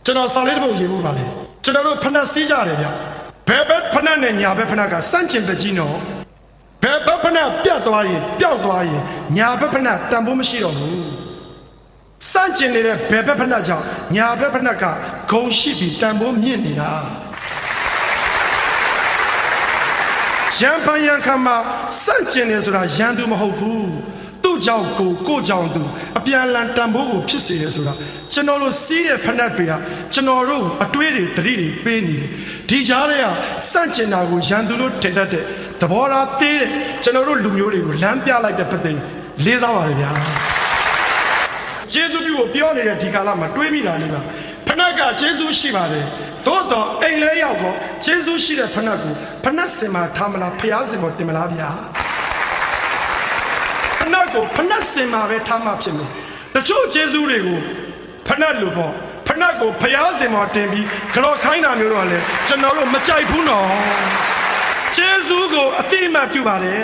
ကျွန်တော်စာလေးတစ်ပုဒ်ရေးဖို့ပါလေကျွန်တော်တို့ဖဏတ်စီးကြတယ်ဗျဘယ်ဘက်ဖဏတ်နဲ့ညာဘက်ဖဏတ်ကစန့်ကျင်ပဲကြီးနော်ဘယ်ဘက်ဖဏတ်ပြတ်သွားရင်ပျောက်သွားရင်ညာဘက်ဖဏတ်တန်ဖိုးမရှိတော့ဘူးစန့်ကျင်နေတဲ့ဘယ်ဘက်ဖဏတ်ကြောင့်ညာဘက်ဖဏတ်ကဂုံရှိပြီးတန်ဖိုးမြင့်နေတာရံပန်ရံခါမှာစန့်ကျင်နေဆိုတာရန်သူမဟုတ်ဘူးသူ့ကြောင့်ကိုကြောင့်သူအပြန်လန်တန်ဖိုးကိုဖြစ်စေတယ်ဆိုတာကျွန်တော်တို့စီးတဲ့ဖဏတ်တွေကကျွန်တော်တို့အတွေးတွေတတိတွေပေးနေတယ်ဒီကြားထဲကစန့်ကျင်တာကိုရန်သူတို့ထင်တတ်တဲ့သဘောထားသေးတဲ့ကျွန်တော်တို့လူမျိုးတွေကိုလမ်းပြလိုက်တဲ့ပတ်သက်လေးစားပါတယ်ဗျာကျေးဇူးပြုဖို့ပြောနေတဲ့ဒီကာလမှာတွေးမိတာလေးပါဖဏတ်ကကျေးဇူးရှိပါတယ်သို့တော့အိမ်လဲရောက်တော့ကျေးဇူးရှိတဲ့ဖဏတ်ကိုဖဏတ်စင်မှာထားမလားဖျားစင်မှာတင်မလားဗျာဖဏတ်ကိုဖဏတ်စင်မှာပဲထားမှဖြစ်မယ်တချို့ကျေးဇူးတွေကိုဖဏတ်လို့ပေါ့ဖဏတ်ကိုဖျားစင်မှာတင်ပြီးကြော်ခိုင်းတာမျိုးတော့လေကျွန်တော်တို့မကြိုက်ဘူးနော်ကျေးဇူးကိုအတိအမှတ်ပြုပါတယ်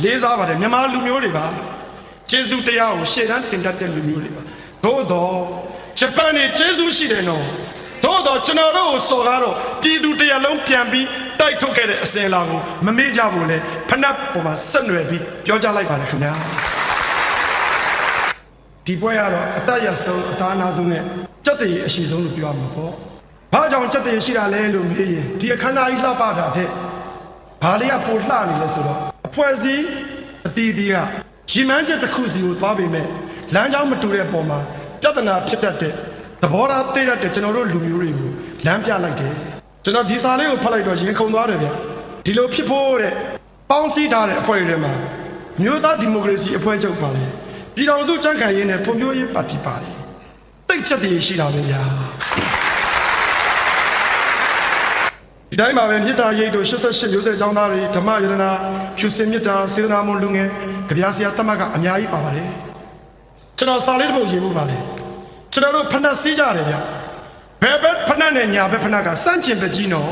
လေးစားပါတယ်မြန်မာလူမျိုးတွေပါကျေးဇူးတရားကိုရှေ့တန်းတင်တတ်တဲ့လူမျိုးတွေပါသို့တော့ဂျပန်နေကျေးဇူးရှိတယ်နော်သို့တော့ကျွန်တော်တို့ကိုစော်ကားတော့ပြည်သူတရားလုံးပြန်ပြီးတိုက်ထုတ်ခဲ့တဲ့အစဉ်အလာကိုမမေ့ကြဘူးလေဖဏတ်ပေါ်မှာဆက်နွယ်ပြီးပြောကြလိုက်ပါလေခင်ဗျာဒီပွဲကတော့အသက်ရဆုံးအသားအနာဆုံးနဲ့စက်တည်းအရှိဆုံးလို့ပြောရမှာပေါ့ဘာကြောင့်စက်တည်းရှိတာလဲလို့မေးရင်ဒီအခမ်းအနားကြီးလှပတာတဲ့ဘာလေးကပိုလှနေလဲဆိုတော့အဖွဲ့အစည်းအတီးတီးကရီမန်းချက်တစ်ခုစီကိုသွားပေမဲ့လမ်းကြောင်းမတူတဲ့ပုံမှာပြဿနာဖြစ်တတ်တဲ့သဘောထားသိတတ်တဲ့ကျွန်တော်တို့လူမျိုးတွေကိုလမ်းပြလိုက်တယ်ကျွန်တော်ဒီစာလေးကိုဖတ်လိုက်တော့ရင်ခုန်သွားတယ်ဗျဒီလိုဖြစ်ဖို့တဲ့ပေါင်းစည်းထားတဲ့အဖွဲ့တွေမှာမြို့သားဒီမိုကရေစီအဖွဲ့ချုပ်ပါတယ်ပြည်တော်စုကြံ့ခိုင်ရေးနဲ့ဖွံ့ဖြိုးရေးပါတီပါတယ်တိတ်ချက်တည်းရှိတာပဲဗျာဒီတိုင်းမှာပဲမြစ်တာရိပ်တို့88မျိုးဆက်ကျောင်းသားတွေဓမ္မယရနာဖြူစင်မြစ်တာစေတနာမွန်လူငယ်ကြပြဆရာတမတ်ကအများကြီးပါပါတယ်ကျွန်တော်စာလေးတစ်ပုဒ်ရေးဖို့ပါလေကျွန်တော်တို့ဖဏတ်စီးကြတယ်ဗျဘယ်ဘက်ဖဏတ်နဲ့ညာဘက်ဖဏတ်ကစန့်ကျင်ပဲကြီးနော်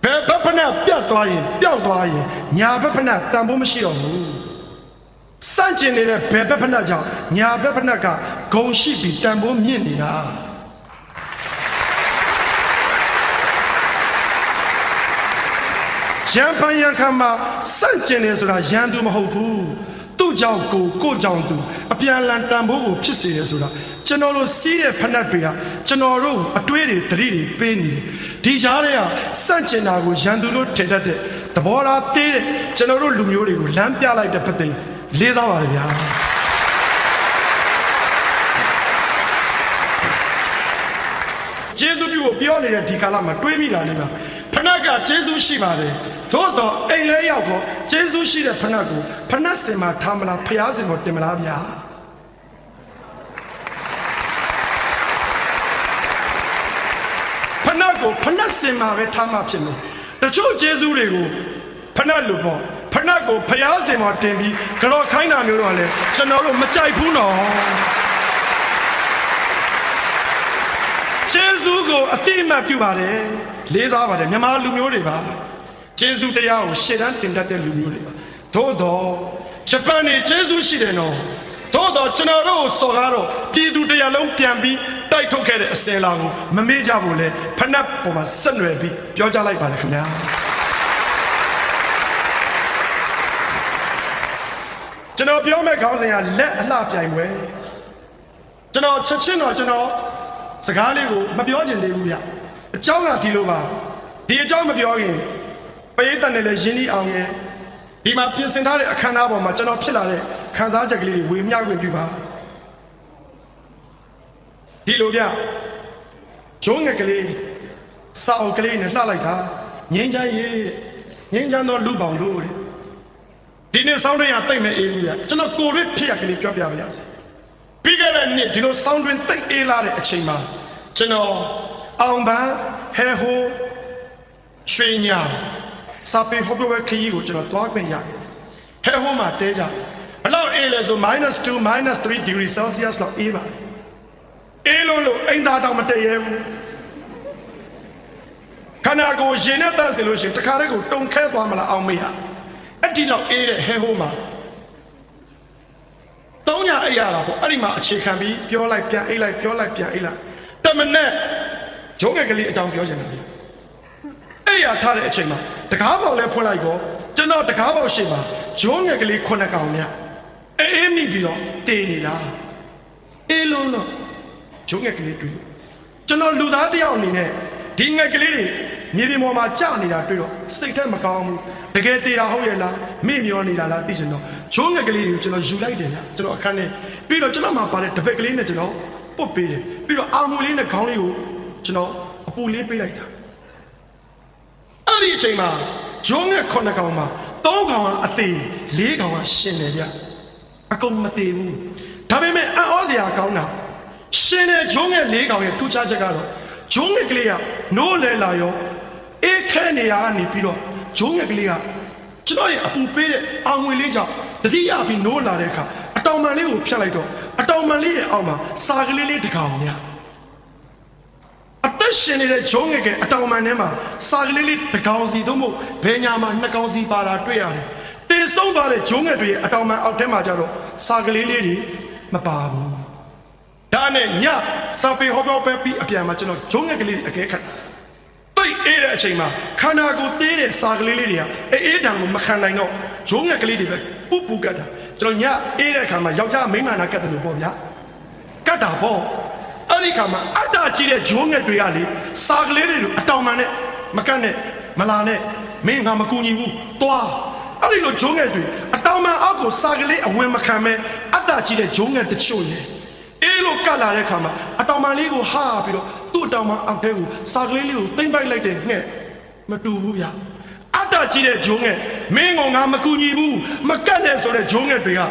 ဘယ်ဘက်ဖဏတ်ပြတ်သွားရင်ပျောက်သွားရင်ညာဘက်ဖဏတ်တန်ဖိုးမရှိတော့ဘူးစန့်ကျင်နေတဲ့ဘယ်ဘက်ဖဏတ်ကြောင့်ညာဘက်ဖဏတ်ကဂုံရှိပြီးတန်ဖိုးမြင့်နေတာရံပန်ရံခါမှာစန့်ကျင်နေဆိုတာရန်သူမဟုတ်ဘူးသူ့ကြောင့်ကိုကြောင့်သူအပြန်လန်တန်ဖိုးကိုဖြစ်စေတယ်ဆိုတာကျွန်တော်တို့စီးတဲ့ဖဏတ်တွေကကျွန်တော်တို့အတွေးတွေတတိတွေပေးနေတယ်ဒီကြားထဲကစန့်ကျင်တာကိုရန်သူတို့ထင်တတ်တဲ့သဘောထားသေးတဲ့ကျွန်တော်တို့လူမျိုးတွေကိုလမ်းပြလိုက်တဲ့ပတ်သက်လေးစားပါတယ်ဗျာကျေးဇူးပြုဖို့ပြောနေတဲ့ဒီကာလမှာတွေးမိတာလေးပါဖဏတ်ကကျေးဇူးရှိပါတယ်သို့တော့အိမ်လဲရောက်တော့ကျေးဇူးရှိတဲ့ဖဏတ်ကိုဖဏတ်စင်မှာထားမလားဖျားစင်မှာတင်မလားဗျာဖဏတ်ကိုဖဏတ်စင်မှာပဲထားမှဖြစ်မယ်တချို့ကျေးဇူးတွေကိုဖဏတ်လို့ပေါ့ဖဏတ်ကိုဖျားစင်မှာတင်ပြီးကြော်ခိုင်းတာမျိုးတော့လေကျွန်တော်တို့မကြိုက်ဘူးနော်ကျေးဇူးကိုအတိအမှတ်ပြုပါတယ်လေးစားပါတယ်မြန်မာလူမျိုးတွေပါကျေးဇူးတရားကိုရှေ့တန်းတင်တတ်တဲ့လူမျိုးတွေပါသို့တော့ဂျပန်နေကျေးဇူးရှိတယ်နော်သို့တော့ကျွန်တော်တို့စော်ကားတော့ပြည်သူတရားလုံးပြန်ပြီးတိုက်ထုတ်ခဲ့တဲ့အစဉ်အလာကိုမမေ့ကြဘူးလေဖဏတ်ပေါ်မှာဆက်နွယ်ပြီးပြောကြလိုက်ပါလေခင်ဗျာကျွန်တော်ပြောမဲ့ခေါင်းစဉ်ကလက်အလှပြိုင်ပွဲကျွန်တော်ချက်ချင်းတော့ကျွန်တော်စကားလေးကိုမပြောချင်သေးဘူးဗျအကြောင်းကဒီလိုပါဒီအကြောင်းမပြောရင်ပရိသတ်နဲ့လည်းရင်းနှီးအောင်ရဲ့ဒီမှာပြင်ဆင်ထားတဲ့အခမ်းအနားပေါ်မှာကျွန်တော်ဖြစ်လာတဲ့ခံစားချက်ကလေးတွေဝေမျှခွင့်ပြုပါဒီလိုဗျရုံးငယ်ကလေးစာအုပ်ကလေးနဲ့လှလိုက်တာငင်းချမ်းရေးငင်းချမ်းသောလူပေါင်းတို့ဒီနေ့ဆောင်းတွင်ရတိတ်မဲ့အေးဘူးဗျကျွန်တော်ကိုရစ်ဖြစ်ရကလေးပြောပြပါရစေပြီးခဲ့တဲ့နေ့ဒီလိုဆောင်းတွင်တိတ်အေးလာတဲ့အချိန်မှာကျွန်တော်အောင်ပန်းဟဲဟိုရွှေညာစာပေဟောပြောခရီးကိုကျွန်တော်သွားခွင့်ရတယ်ဟဲဟိုမှာတဲကြဘလောက်အေးလဲဆို-2 -3 degree Celsius လောက်အေးပါတယ်အေးလို့အိမ်သားတောင်မတည့်ရဲဘူးခန္ဓာကိုယ်ရင်နဲ့တန့်စင်လို့ရှိရင်တခါတည်းကိုတုံခဲသွားမလားအောင်မေးရအဲ့ဒီလောက်အေးတဲ့ဟဲဟိုမှာ 3ညအိပ်ရတာပေါ့အဲ့ဒီမှာအခြေခံပြီးပြောလိုက်ပြန်အိပ်လိုက်ပြောလိုက်ပြန်အိပ်လိုက်တမနဲ့ဂျုံငယ်ကလေးအကြောင်းပြောချင်တယ်အဲ့ရထားတဲ့အချိန်မှာတကားပေါက်လဲဖွင့်လိုက်တော့ကျွန်တော်တကားပေါက်ရှိမှာဂျုံငယ်ကလေး9ကောင်ညအေးမိပြီးတော့တေးနေတာအေးလုံးတော့ဂျုံငယ်ကလေးတွေ့ကျွန်တော်လူသားတယောက်အနေနဲ့ဒီငယ်ကလေးတွေမြေပြင်ပေါ်မှာကြာနေတာတွေ့တော့စိတ်ထဲမကောင်းဘူးတကယ်တေးတာဟုတ်ရဲ့လားမေ့မျောနေတာလားသိချင်တော့ဂျုံငယ်ကလေးတွေကိုကျွန်တော်ယူလိုက်တယ်ဗျကျွန်တော်အခန်းထဲပြီးတော့ကျွန်တော်မှပါတဲ့တပည့်ကလေးနဲ့ကျွန်တော်ပုတ်ပေးတယ်ပြီးတော့အာမူလေးနဲ့ခေါင်းလေးကိုကျွန်တော်အပူလေးပေးလိုက်တာအဲ့ဒီအချိန်မှာဂျုံငယ်9ကောင်မှာ3ကောင်ကအသေး4ကောင်ကရှင်တယ်ဗျအကုန်မသေးဘူးဒါပေမဲ့အံ့ဩစရာကောင်းတာရှင်တဲ့ဂျုံငယ်4ကောင်ရဲ့ထူးခြားချက်ကတော့ဂျုံငယ်ကလေးကနိုးလဲလာရောအေးခဲနေရကနေပြီးတော့ဂျုံငယ်ကလေးကကျွန်တော်ရဲ့အပူပေးတဲ့အောင်ဝင်လေးကြောင့်တတိယပြီးနိုးလာတဲ့အခါအတောင်ပံလေးကိုဖြတ်လိုက်တော့အတောင်ပံလေးရဲ့အောက်မှာစာကလေးလေးတစ်ကောင်ညအသက်ရှင်နေတဲ့ဂျုံငယ်ကအတောင်ပံထဲမှာစာကလေးလေးတစ်ကောင်စီသို့မဟုတ်ဘယ်ညာမှာ2ကောင်စီပါတာတွေ့ရတယ်တေဆုံးသွားတဲ့ဂျုံငယ်တွေရဲ့အတောင်ပံအောက်ထဲမှာကျတော့စာကလေးလေးတွေမပါဘူးဒါနဲ့ညစာပေဟောပြောပဲပြီးအပြန်မှာကျွန်တော်ဂျုံငယ်ကလေးအကဲခတ်တိတ်အေးတဲ့အချိန်မှာခန္ဓာကိုယ်သေးတဲ့စာကလေးလေးတွေကအေးတံကိုမခံနိုင်တော့ဂျုံငယ်ကလေးတွေပဲပူပူကတ်တာကျွန်တော်ညအေးတဲ့အခါမှာယောက်ျားမိန်းမနာကတ်တယ်လို့ပေါ့ဗျာကတ်တာပေါ့အဲ့ဒီခါမှာအတ္တကြီးတဲ့ဂျုံငယ်တွေကလေစာကလေးတွေအတောင်မှန်နဲ့မကတ်နဲ့မလာနဲ့မင်းငါမကူညီဘူးတွားအဲ့ဒီလိုဂျုံငယ်တွေအတောင်မှန်အောက်ကိုစာကလေးအဝင်မခံမဲအတ္တကြီးတဲ့ဂျုံငယ်တချို့လေအေးလို့ကတ်လာတဲ့ခါမှာအတောင်မှန်လေးကိုဟာပြီးတော့သူ့အတောင်မှန်အောက်ထဲကိုစာကလေးလေးကိုသိမ့်ပိုက်လိုက်တဲ့ငှက်မတူဘူးဗျာအတ္တကြီးတဲ့ဂျုံငယ်မင်းကငါမကူညီဘူးမကတ်နဲ့ဆိုတဲ့ဂျုံငယ်တွေက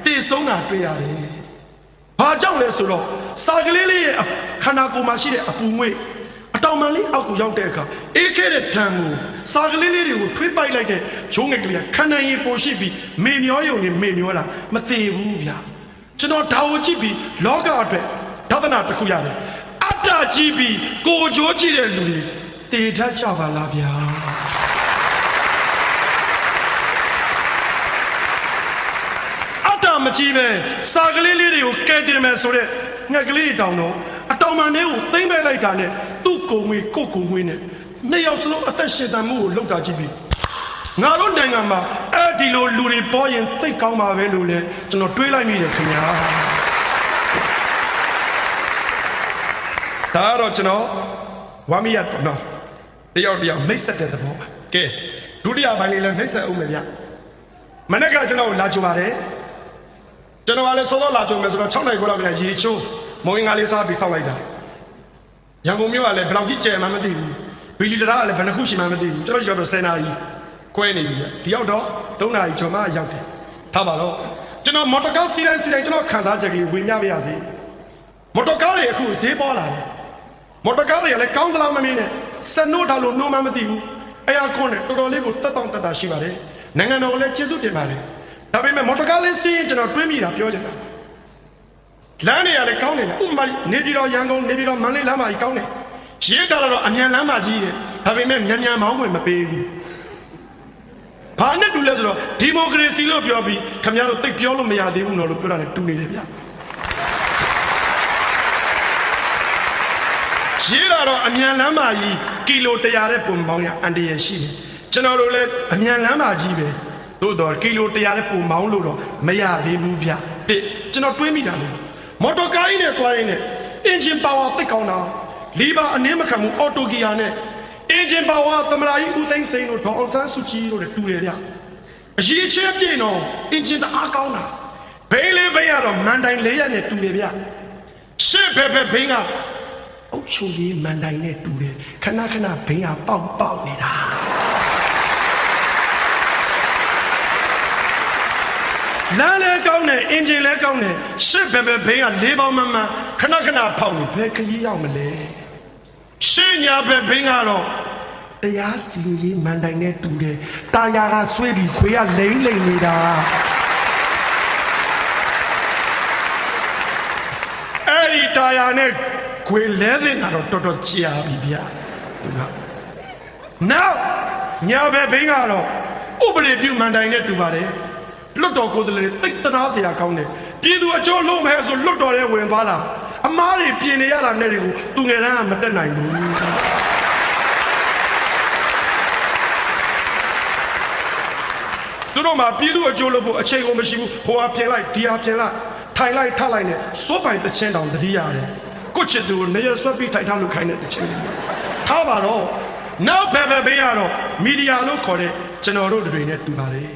တည်ဆုံးတာတွေ့ရတယ်ဘာကြောင့်လဲဆိုတော့စာကလေးလေးရဲ့ခန္ဓာကိုယ်မှာရှိတဲ့အပူငွေ့အတောင်မှန်လေးအောက်ကိုရောက်တဲ့အခါအေးခဲတဲ့ဓာတ်ကိုစာကလေးလေးတွေကိုထွေးပိုက်လိုက်တဲ့ဂျုံငယ်ကလေးကခန္ဓာရင်ပေါ်ရှိပြီးမေမျောယုံနဲ့မေမျောတာမသေးဘူးဗျာကျွန်တော်ဒါကိုကြည့်ပြီးလောကအတွက်ဒါသနာတစ်ခုရတယ်အတ္တကြီးပြီးကိုကြိုးကြည့်တဲ့လူတွေတည်တတ်ကြပါလားဗျာမကြည့်ပဲစာကလေးလေးတွေကိုကဲတင်မယ်ဆိုတဲ့ငှက်ကလေးတွေတောင်းတော့အတောင်ပံလေးကိုသိမ့်ပဲလိုက်တာနဲ့သူ့ကိုယ်ငွေကိုယ်ကိုယ်ငွေနဲ့နှစ်ယောက်စလုံးအသက်ရှင်တန်မှုကိုလောက်တာကြည့်ပြီးငါတို့နိုင်ငံမှာအဲ့ဒီလိုလူတွေပေါ်ရင်သိကောင်းပါပဲလို့လဲကျွန်တော်တွေးလိုက်မိတယ်ခင်ဗျာဒါတော့ကျွန်တော်ဝါမီရတော့နော်တယောက်မိတ်ဆက်တဲ့သဘောပါကဲဒုတိယပိုင်းလေးလည်းမိတ်ဆက်အောင်မယ်ဗျမနေ့ကကျွန်တော်လာကြပါတယ်ကျွန်တော်ကလည်းစောစောလာကြုံမယ်ဆိုတော့6နိုင်ခွဲလောက်ပြန်ရေချိုးမုံငါလေးစားပြီးစောက်လိုက်တာရန်ကုန်မြို့ကလည်းဘယ်လောက်ကြီးကျယ်မှမသိဘူးဘီလီတရာကလည်းဘယ်နှခုရှိမှမသိဘူးကျွန်တော်ရောက်တော့10နာရီခွဲနေပြီဒီရောက်တော့3နာရီကျော်မှရောက်တယ်ထားပါတော့ကျွန်တော်မော်တော်ကားစီးတိုင်းကျွန်တော်ခန်းစားချက်ကြီးဝင်မြပြရစီမော်တော်ကားတွေအခုဈေးပေါ်လာတယ်မော်တော်ကားတွေကလည်းကောင်းသလားမမင်းနဲ့စနိုးထားလို့နှိုးမှမသိဘူးအဲ့အခွန်းနဲ့တော်တော်လေးကိုတက်တောင့်တက်တာရှိပါတယ်နိုင်ငံတော်ကိုလည်းကျေးဇူးတင်ပါတယ်ဒါပေမဲ့မော်တော်ကားလေးစီးရင်ကျွန်တော်တွေးမိတာပြောချင်တာလမ်းတွေကလည်းကောင်းနေတယ်ဥပမာနေပြည်တော်ရန်ကုန်နေပြည်တော်မန္တလေးလမ်းမကြီးကောင်းတယ်ရေးတာတော့အမြန်လမ်းမကြီးတယ်ဒါပေမဲ့မြန်မောင်းဝင်မပေးဘူးဘာနဲ့တူလဲဆိုတော့ဒီမိုကရေစီလို့ပြောပြီးခင်ဗျားတို့သိပြောလို့မရသေးဘူးနော်လို့ပြောတာနဲ့တူနေတယ်ဗျရေးတာတော့အမြန်လမ်းမကြီးကီလို100တဲ့ပုံပေါင်းရအန်တရရှိတယ်ကျွန်တော်တို့လည်းအမြန်လမ်းမကြီးပဲသို့တော့ကီလို100တဲ့ပုံမောင်းလို့တော့မရသေးဘူးဗျကျွန်တော်တွေးမိတာလေမော်တော်ကားကြီးနဲ့သွားရင်းနဲ့အင်ဂျင်ပါဝါသိကောင်းတာလီဘာအနည်းမခံမှုအော်တိုဂီယာနဲ့အင်ဂျင်ပါဝါသမရာကြီးဦးသိန်းစိန်တို့ဒေါအောင်ဆန်းစုကြည်တို့လည်းတူတယ်ဗျအရေးချင်းပြည့်တော့အင်ဂျင်တအားကောင်းတာဘိန်းလေးဘိန်းကတော့မန်တိုင်4ရက်နဲ့တူတယ်ဗျရှစ်ဘဲဘိန်းကအုတ်ချုံကြီးမန်တိုင်နဲ့တူတယ်ခဏဘိန်းကပေါက်နေတာလမ်းလည်းကောင်းတယ်အင်ဂျင်လည်းကောင်းတယ်ရှစ်ဘဲဘိန်းက4ပေါင်းမှခဏဖောက်နေဘယ်ခရီးရောက်မလဲရှင်းညာဘဲဘိန်းကတော့တရားစီရင်မန်တိုင်နဲ့တူတယ်တာယာကဆွဲပြီးခွေးကလိမ့်နေတာအဲ့ဒီတာယာနဲ့ခွေးလဲနေတာတော့တော်တော်ကြာပြီဗျာနောက်ညာဘဲဘိန်းကတော့ဥပဒေပြုမန်တိုင်နဲ့တူပါတယ်လွတ်တော်ကိုယ်စားလှယ်တိတ်တနာစရာကောင်းတယ်တ ပြည်သူအကျိုးလုံးမဲ့ဆိုလွတ်တော်တဲ့ဝင်သွားတာအမားတွေပြင်နေရတာနဲ့တွေကိုသူငယ်တန်းကမတက်နိုင်ဘူးသူတို့မှာပြည်သူအကျိုးလို့ဖို့အချိန်ကိုမရှိဘူးဟိုဟာပြင်လိုက်ဒီဟာပြင်လိုက်ထိုင်လိုက်ထလိုက်နဲ့စိုးပိုင်တချင်းတောင်တတိရတယ်ကိုချစ်သူကိုနေရဆွဲပြီးထိုင်ထားလို့ခိုင်းတဲ့တချင်းထားပါတော့နောက်ဘယ်ဘေးရတော့မီဒီယာလို့ခေါ်တဲ့ကျွန်တော်တို့တွေနဲ့တူပါတယ်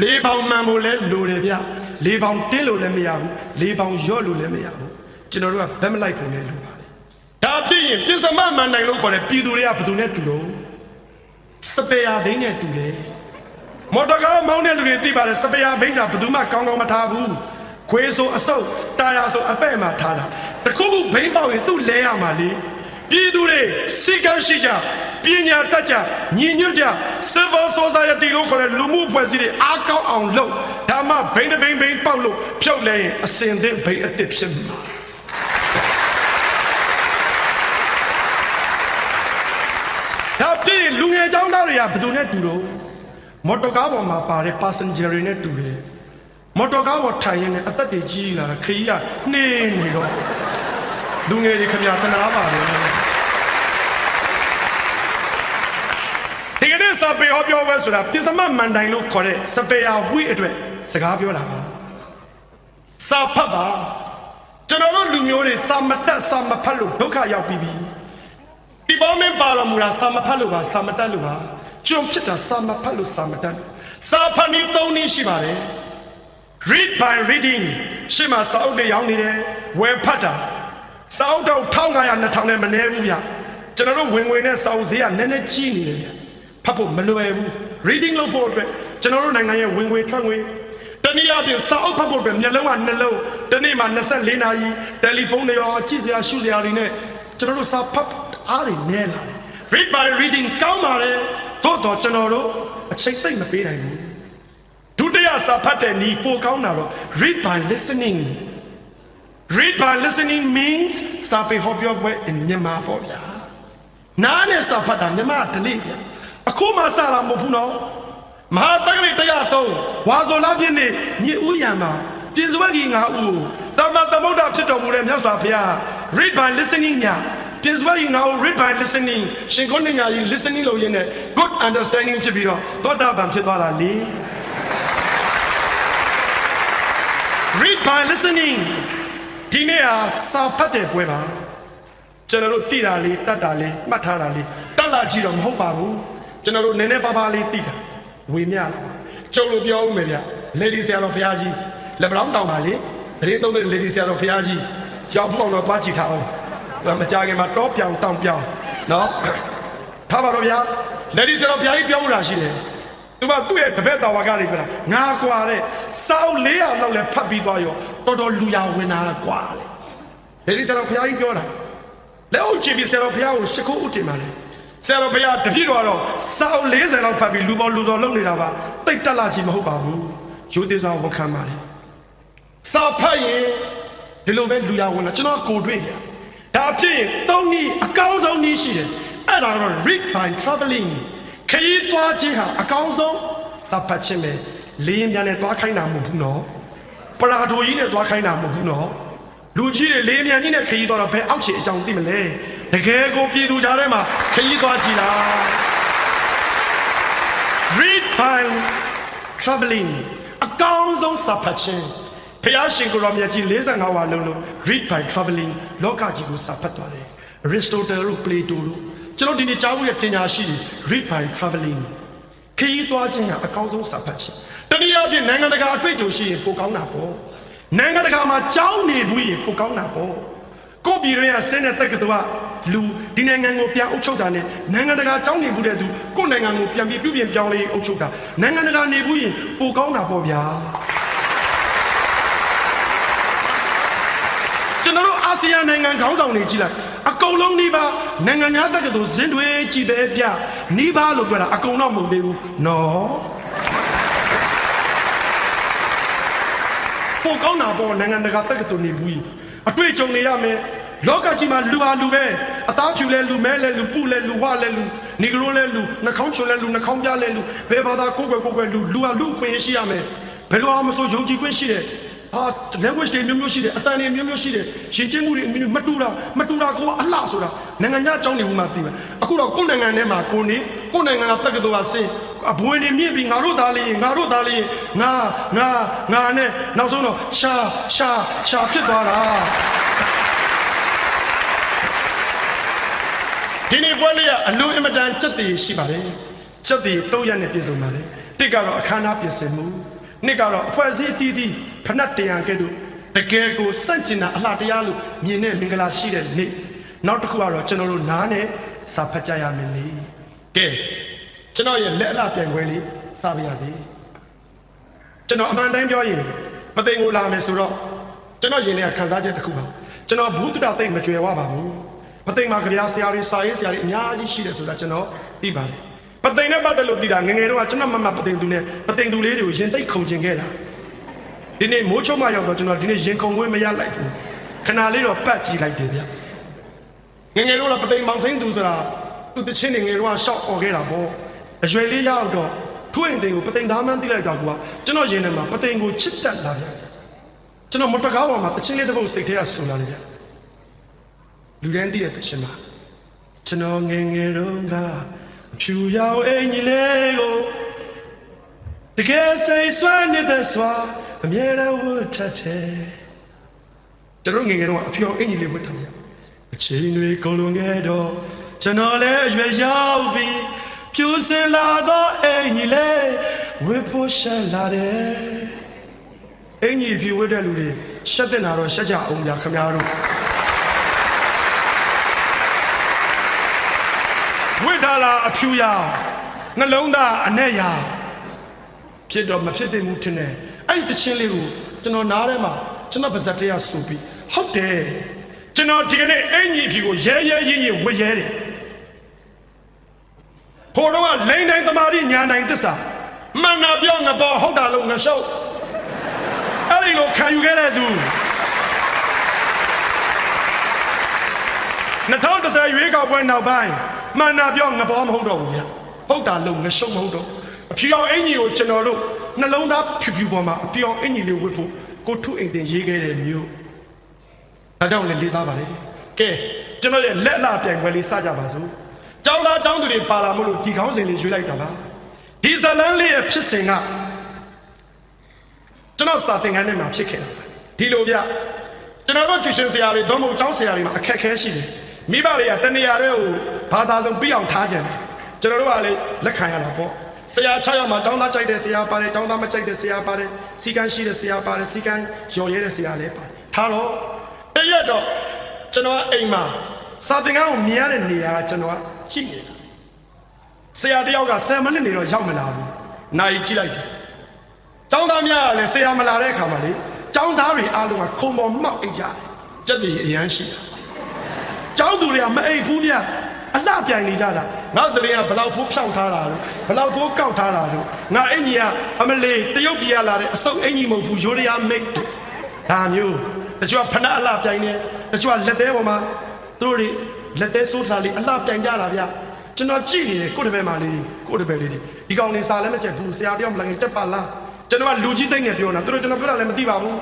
လေးပေါင်မှန်ဖို့လဲလိုတယ်ဗျလေးပေါင်တင်းလို့လည်းမရဘူးလေးပေါင်ရော့လို့လည်းမရဘူးကျွန်တော်တို့ကဘက်မလိုက်ဖို့လည်းလိုပါတယ်ဒါဖြစ်ရင်ပြင်စမမှန်နိုင်လို့ခေါ်တဲ့ပြည်သူတွေကဘယ်သူနဲ့တူလို့စပယ်ယာဘိန်းနဲ့တူတယ်မော်တော်ကားမောင်းတဲ့လူတွေသိပါတယ်စပယ်ယာဘိန်းကဘယ်သူမှကောင်းကောင်းမထားဘူးခွေးဆိုအဆုပ်တာယာဆိုအပဲ့မှာထားတာတခုခုဘိန်းပေါက်ရင်သူ့လဲရမှာလေပြည်သူတွေစိတ်ကမ်းရှိကြပညာတတ်ကြညီညွတ်ကြ civil society လို့ခေါ်တဲ့လူမှုအဖွဲ့အစည်းတွေအားကောင်းအောင်လုပ်ဒါမှဘိန်းတစ်ဘိန်းပေါက်လို့ဖြုတ်လဲရင်အစင်သင့်ဘိန်းအစ်စ်ဖြစ်မှာဒါပြည်လူငယ်ចောင်းသားတွေကဘယ်သူနဲ့တူတော့မော်တော်ကားပေါ်မှာပါတဲ့ passenger တွေနဲ့တူတယ်မော်တော်ကားပေါ်ထိုင်ရင်းနဲ့အသက်တွေကြီးလာတာခရီးကနှင်းနေတော့လူငယ်တွေခင်ဗျာသနာပါတယ်ဒီကနေ့စပယ်ဟောပြောပွဲဆိုတာပြစမမန်တိုင်လို့ခေါ်တဲ့စပယ်ယာဝိအတွက်စကားပြောတာပါစာဖတ်ပါကျွန်တော်တို့လူမျိုးတွေစာမတက်စာမဖတ်လို့ဒုက္ခရောက်ပြီးပြီဒီပေါ်မင်းပါတော်မူတာစာမဖတ်လို့ပါစာမတက်လို့ပါကျွန်ဖြစ်တာစာမဖတ်လို့စာမတက်လို့စာဖတ်နည်း၃နည်းရှိပါတယ် read by reading ရှေ့မှာစာအုပ်တွေရောင်းနေတယ်ဝယ်ဖတ်တာစာအုပ်တော့1500 2000နဲ့မနည်းဘူးဗျကျွန်တော်တို့ဝင်ငွေနဲ့စာအုပ်ဈေးကနည်းနည်းကြီးနေတယ်ဗျဖတ်ဖို့မလွယ်ဘူး reading လုပ်ဖို့အတွက်ကျွန်တော်တို့နိုင်ငံရဲ့ဝင်ငွေထွက်ငွေတနည်းအားဖြင့်စာအုပ်ဖတ်ဖို့အတွက်မျက်လုံးကနှလုံးတနေ့မှာ24နာရီတယ်လီဖုန်းတွေရောကြည့်စရာရှုစရာတွေနဲ့ကျွန်တော်တို့စာဖတ်အားတွေနည်းလာတယ် read by reading ကောင်းပါတယ်သို့တော့ကျွန်တော်တို့အချိန်သိမ့်မပေးနိုင်ဘူးဒုတိယစာဖတ်တဲ့ဤပိုကောင်းတာတော့ read by listening read by listening means စာပေဟောပြောပွဲ in မြန်မာပေါ့ဗျာနားနဲ့စာဖတ်တာမြန်မာဓလေ့ဗျာအခုမှစတာမဟုတ်ဘူးနော်မဟာတက္ကသိုလ်103ဝါဆိုလာပြည့်နေညဥ်ရံမှာပြင်စွဲကြီး9ဦးသမ္မာသမုဒ္ဒဖြစ်တော်မူတဲ့မြတ်စွာဘုရား read by listening ညာပြင်စွဲကြီး9ဦး read by listening ရှင်ခွန်းညာကြီး listening လို့ရင်းနဲ့ good understanding ဖြစ်ပြီးတော့သောတာပန်ဖြစ်သွားတာလေ read by listening ဒီနေ့ဟာစာဖတ်တဲ့ပွဲပါကျွန်တော်တို့သိတာလေးတတ်တာလေးမှတ်ထားတာလေးတတ်လာကြည့်တော့မဟုတ်ပါဘူးကျွန်တော်တို့နည်းနည်းပါးပါးလေးသိတာဝေမျှလာပါကျုပ်လိုပြောဦးမယ်ဗျလေဒီဆရာတော်ဘုရားကြီးလက်ပလောင်းတောင်ပါလေတရင်သုံးတဲ့လေဒီဆရာတော်ဘုရားကြီးကြောက်ဖို့တော့သွားကြည့်ထားအောင်မကြခင်မှာတောပြောင်တောင်ပြောင်နော်ထားပါတော့ဗျာလေဒီဆရာတော်ဘုရားကြီးပြောဦးတာရှိတယ်သူကသူ့ရဲ့တပည့်တော်ဝါကနေပြောတာငါကွာတဲ့စောက်400လောက်လဲဖတ်ပြီးသွားရောတော်တော်လူရဝင်တာကွာလေဒီဆရာတော်ဘုရားကြီးပြောတာလက်အုပ်ချပြီးဆရာတော်ဘုရားကိုရှ िख ိုးဥတင်ပါလေဆရာတော်ဘုရားတပြည့်တော်တော့စောက်40လောက်ဖတ်ပြီးလူပေါ်လူစော်လုပ်နေတာပါတိတ်တက်လာချင်မဟုတ်ပါဘူးရိုးသေးစွာဝန်ခံပါလေစောက်ဖတ်ရင်ဒီလိုပဲလူရဝင်လာကျွန်တော်ကိုတွေ့ကြဒါဖြစ်ရင်3နည်းအကောင်းဆုံးနည်းရှိတယ်အဲ့ဒါတော့ read by traveling ခရီးသွားခြင်းဟာအကောင်းဆုံးစာဖတ်ခြင်းပဲလေးရင်ပြန်နဲ့သွားခိုင်းတာမဟုတ်ဘူးနော်ပရာဒိုကြီးနဲ့သွားခိုင်းတာမဟုတ်ဘူးနော်လူကြီးတွေလေးမြန်ကြီးနဲ့ခရီးသွားတော့ဘယ်အောက်ခြေအကြောင်းသိမလဲတကယ်ကိုပြည်သူကြားထဲမှာခရီးသွားကြည့်လား read by traveling အကောင်းဆုံးစာဖတ်ခြင်းဖျားရှင်ကိုရောမြတ်ကြီး45ဝါလုံးလို့ read by traveling လောကကြီးကိုစာဖတ်သွားတယ် Aristotle တို့ Plato တို့ကျွန်တော်ဒီနေ့ကြားဖို့ရပညာရှိတယ် read by traveling ခရီးသွားခြင်းကအကောင်းဆုံးစာဖတ်ခြင်းတနည်းအားဖြင့်နိုင်ငံတကာအတွေ့အကြုံရှိရင်ပိုကောင်းတာပေါ့နိုင်ငံတကာမှာကြောင်းနေဘူးရင်ပိုကောင်းတာပေါ့ကိုပြည်ရင်းကဆင်းတဲ့တက္ကသိုလ်ကလူဒီနိုင်ငံကိုပြန်အုပ်ချုပ်တာနဲ့နိုင်ငံတကာကြောင်းနေဘူးတဲ့သူကိုယ့်နိုင်ငံကိုပြန်ပြီးပြုပြင်ပြောင်းလဲအုပ်ချုပ်တာနိုင်ငံတကာနေဘူးရင်ပိုကောင်းတာပေါ့ဗျာကျွန်တော်တို့အာဆီယံနိုင်ငံခေါင်းဆောင်တွေကြည့်လိုက်အကုန်လုံးနှီးပါနိုင်ငံသားတက္ကသိုလ်ဇင်းတွေကြည့်ပဲပြနှီးပါလို့ပြောတာအကုန်တော့မဟုတ်သေးဘူးနော်ပိုကောင်းတာပေါ့နိုင်ငံတကာတက္ကသိုလ်နေဘူးအတွေ့အကြုံနေရမယ်လောကကြီးမှာလူဟာလူပဲအသားဖြူလဲလူမဲလဲလူပုလဲလူဝလဲလူနီဂရိုလဲလူနှာခေါင်းချွန်လဲလူနှာခေါင်းပြလဲလူဘယ်ဘာသာကိုယ်ွယ်လူဟာလူခွင့်ရှိရမယ်ဘယ်လိုအောင်မဆိုယုံကြည်ခွင့်ရှိတယ် language တွေမျိုးမျိုးရှိတယ်အတန်တွေမျိုးမျိုးရှိတယ်ရှင်ချင်းမှုတွေမတူတာကိုအလှဆိုတာနိုင်ငံခြားအကြောင်းတွေမှသိပဲအခုတော့ကိုယ်နိုင်ငံထဲမှာကိုယ်နိုင်ငံကတက္ကသိုလ်ကဆင်းအဘွေတွေမြင့်ပြီးငါတို့သားလေးငါနဲ့နောက်ဆုံးတော့ရှာဖြစ်သွားတာဒီနေ့ပွဲလေးကအလွန်အမတန်စက်တည်ရှိပါတယ်စက်တည်3ရက်နဲ့ပြည့်စုံပါတယ်တစ်ကတော့အခမ်းအနားပြင်ဆင်မှုနှစ်ကတော့အဖွဲ့အစည်းအသီးသီးဖဏတ်တရံကဲ့သို့တကယ်ကိုစန့်ကျင်တာအလှတရားလို့မြင်တဲ့မင်္ဂလာရှိတဲ့နေ့နောက်တစ်ခုကတော့ကျွန်တော်တို့နားနဲ့စာဖတ်ကြရမယ်နေ့ကဲကျွန်တော်ရဲ့လက်အလှပြန်ခွဲလေးစာပြရစီကျွန်တော်အမှန်တိုင်းပြောရင်မသိငိုလာမယ်ဆိုတော့ကျွန်တော်ရင်ထဲကခံစားချက်တစ်ခုပါကျွန်တော်ဘူးတုဒသိမ့်မကြွယ်ဝပါဘူးမသိမှာကြပြဆရာတွေစာရေးဆရာတွေအများကြီးရှိတယ်ဆိုတာကျွန်တော်သိပါတယ်ပသိမ်နဲ့ပတ်သက်လို့သိတာငငယ်တော့ကျွန်တော်မပသိမ်သူနဲ့ပသိမ်သူလေးတွေကိုရင်သိပ်ခုန်ကျင်ခဲ့တာဒီနေ့မိုးချုံမရောက်တော့ကျွန်တော်ဒီနေ့ရင်ခုန်ခွင့်မရလိုက်ဘူးခဏလေးတော့ပတ်ကြည့်လိုက်တယ်ဗျငငယ်တော့ပသိမ်မောင်စိမ့်သူဆိုတာသူတချင်းငယ်တော့ရှောက်អော်ခဲ့တာပေါ့အရွယ်လေးရောက်တော့ထွေးရင်တင်ကိုပသိမ်သားမှန်းသိလိုက်တော့ကွာကျွန်တော်ရင်ထဲမှာပသိမ်ကိုချစ်တတ်လာဗျကျွန်တော်မတကားပေါ်မှာတချင်းလေးတစ်ပုတ်စိတ်ထဲကဆူလာတယ်ဗျလူတန်းတည်းတဲ့တချင်းမှာကျွန်တော်ငငယ်တော့ကဖြူရောင်အင်ကြီးလေးကိုတကယ်စိတ်ဆွမ်းနေတဲ့စွာအမြဲတမ်းဝတ်ထတယ်ကျွန်တော်ငငယ်တော့အဖြူရောင်အင်ကြီးလေးဝတ်ထားဗျအချိန်တွေကုန်လွန်ခဲ့တော့ကျွန်တော်လည်းအရွယ်ရောက်ပြီးဖြူစင်လာတော့အင်ကြီးလေးဝတ်ဖို့ရှက်လာတယ်အင်ကြီးဖြူဝတ်တဲ့လူတွေရှက်တဲ့နာတော့ရှက်ကြအောင်ဗျာခင်ဗျားတို့ဝိဒါလာအဖြူရနှလုံးသားအနဲ့ရဖြစ်တော့မဖြစ်သင့်ဘူးထင်တယ်အဲ့ဒီတချင်းလေးကိုကျွန်တော်နားထဲမှာကျွန်တော်ပါဇက်ထဲကဆူပြီးဟုတ်တယ်ကျွန်တော်ဒီကနေ့အင်ကြီးအဖြူကိုရဲရင်ဝတ်ရဲတယ်ဖို့တော့လိန်တိုင်းသမားကြီးညာတိုင်းသစ္စာမှန်တာပြောငါပေါ်ဟုတ်တာလို့ငါရှုပ်အဲ့ဒီလိုခံယူခဲ့တဲ့သူ2010ရွေးကောက်ပွဲနောက်ပိုင်းမှန်တာပြောငါပေါ်မဟုတ်တော့ဘူးဗျဟုတ်တာလို့ငါရှုပ်မဟုတ်တော့အဖြူအောင်အင်ကြီးကိုကျွန်တော်တို့နှလုံးသားဖြူပေါ်မှာအဖြူအောင်အင်ကြီးလေးဝတ်ဖို့ကိုထုအိမ်တင်ရေးခဲ့တဲ့မျိုးဒါကြောင့်လည်းလေးစားပါလေကဲကျွန်တော်ရဲ့လက်လာပြိုင်ပွဲလေးစကြပါစို့ကျောင်းသားကျောင်းသူတွေပါလာမလို့ဒီခေါင်းစဉ်လေးရွေးလိုက်တာပါဒီဇလန်းလေးရဲ့ဖြစ်စဉ်ကကျွန်တော်စာသင်ခန်းထဲမှာဖြစ်ခဲ့တာဒီလိုဗျကျွန်တော်တို့ကျူရှင်ဆရာတွေဒုံမုံကျောင်းဆရာတွေမှာအခက်ခဲရှိတယ်မိဘတွေကတနေရာတဲ့ကိုဘာသာဆုံးပြီးအောင်ထားကြတယ်ကျွန်တော်တို့ကလေလက်ခံရတာပေါ့ဆရာ6ယောက်မှာကျောင်းသားကြိုက်တဲ့ဆရာပါတယ်ကျောင်းသားမကြိုက်တဲ့ဆရာပါတယ်စီကန်းရှိတဲ့ဆရာပါတယ်စီကန်းရော်ရဲတဲ့ဆရာလည်းပါတယ်ထားတော့တရက်တော့ကျွန်တော်အိမ်မှာစာသင်ခန်းကိုမြင်ရတဲ့နေရာကကျွန်တော်ကြည့်နေတာဆရာတယောက်က10မိနစ်နေတော့ရောက်မလာဘူးနိုင်ကြည့်လိုက်တယ်ကျောင်းသားများကလည်းဆရာမလာတဲ့အခါမှာလေကျောင်းသားတွေအားလုံးကခုံပေါ်မှောက်အိတ်ကြတယ်ကြက်တည်အရန်ရှိတာကျောင်းသူတွေကမအိတ်ဘူးဗျအလှပြိုင်နေကြတာငါစလင်းကဘလောက်ဖိုးဖြောင်းထားတာလို့ဘလောက်ဖိုးကောက်ထားတာလို့ငါအင်ကြီးကအမလေးတရုတ်ပြည်လာတဲ့အစုပ်အင်ကြီးမဟုတ်ဘူးရိုးရမိတ်ဒါမျိုးတချို့ကဖဏအလှပြိုင်နေတချို့ကလက်သေးပေါ်မှာသူတို့တွေလက်သေးစိုးစားလေးအလှပြိုင်ကြတာဗျကျွန်တော်ကြည့်နေတယ်ကိုယ့်တပည့်မလေးကိုယ့်တပည့်လေးဒီကောင်နေစားလည်းမချက်ဘူးဆရာတယောက်မလာခင်တက်ပါလားကျွန်တော်ကလူကြီးစိတ်နဲ့ပြောတာသူတို့ကျွန်တော်ပြောတာလည်းမသိပါဘူး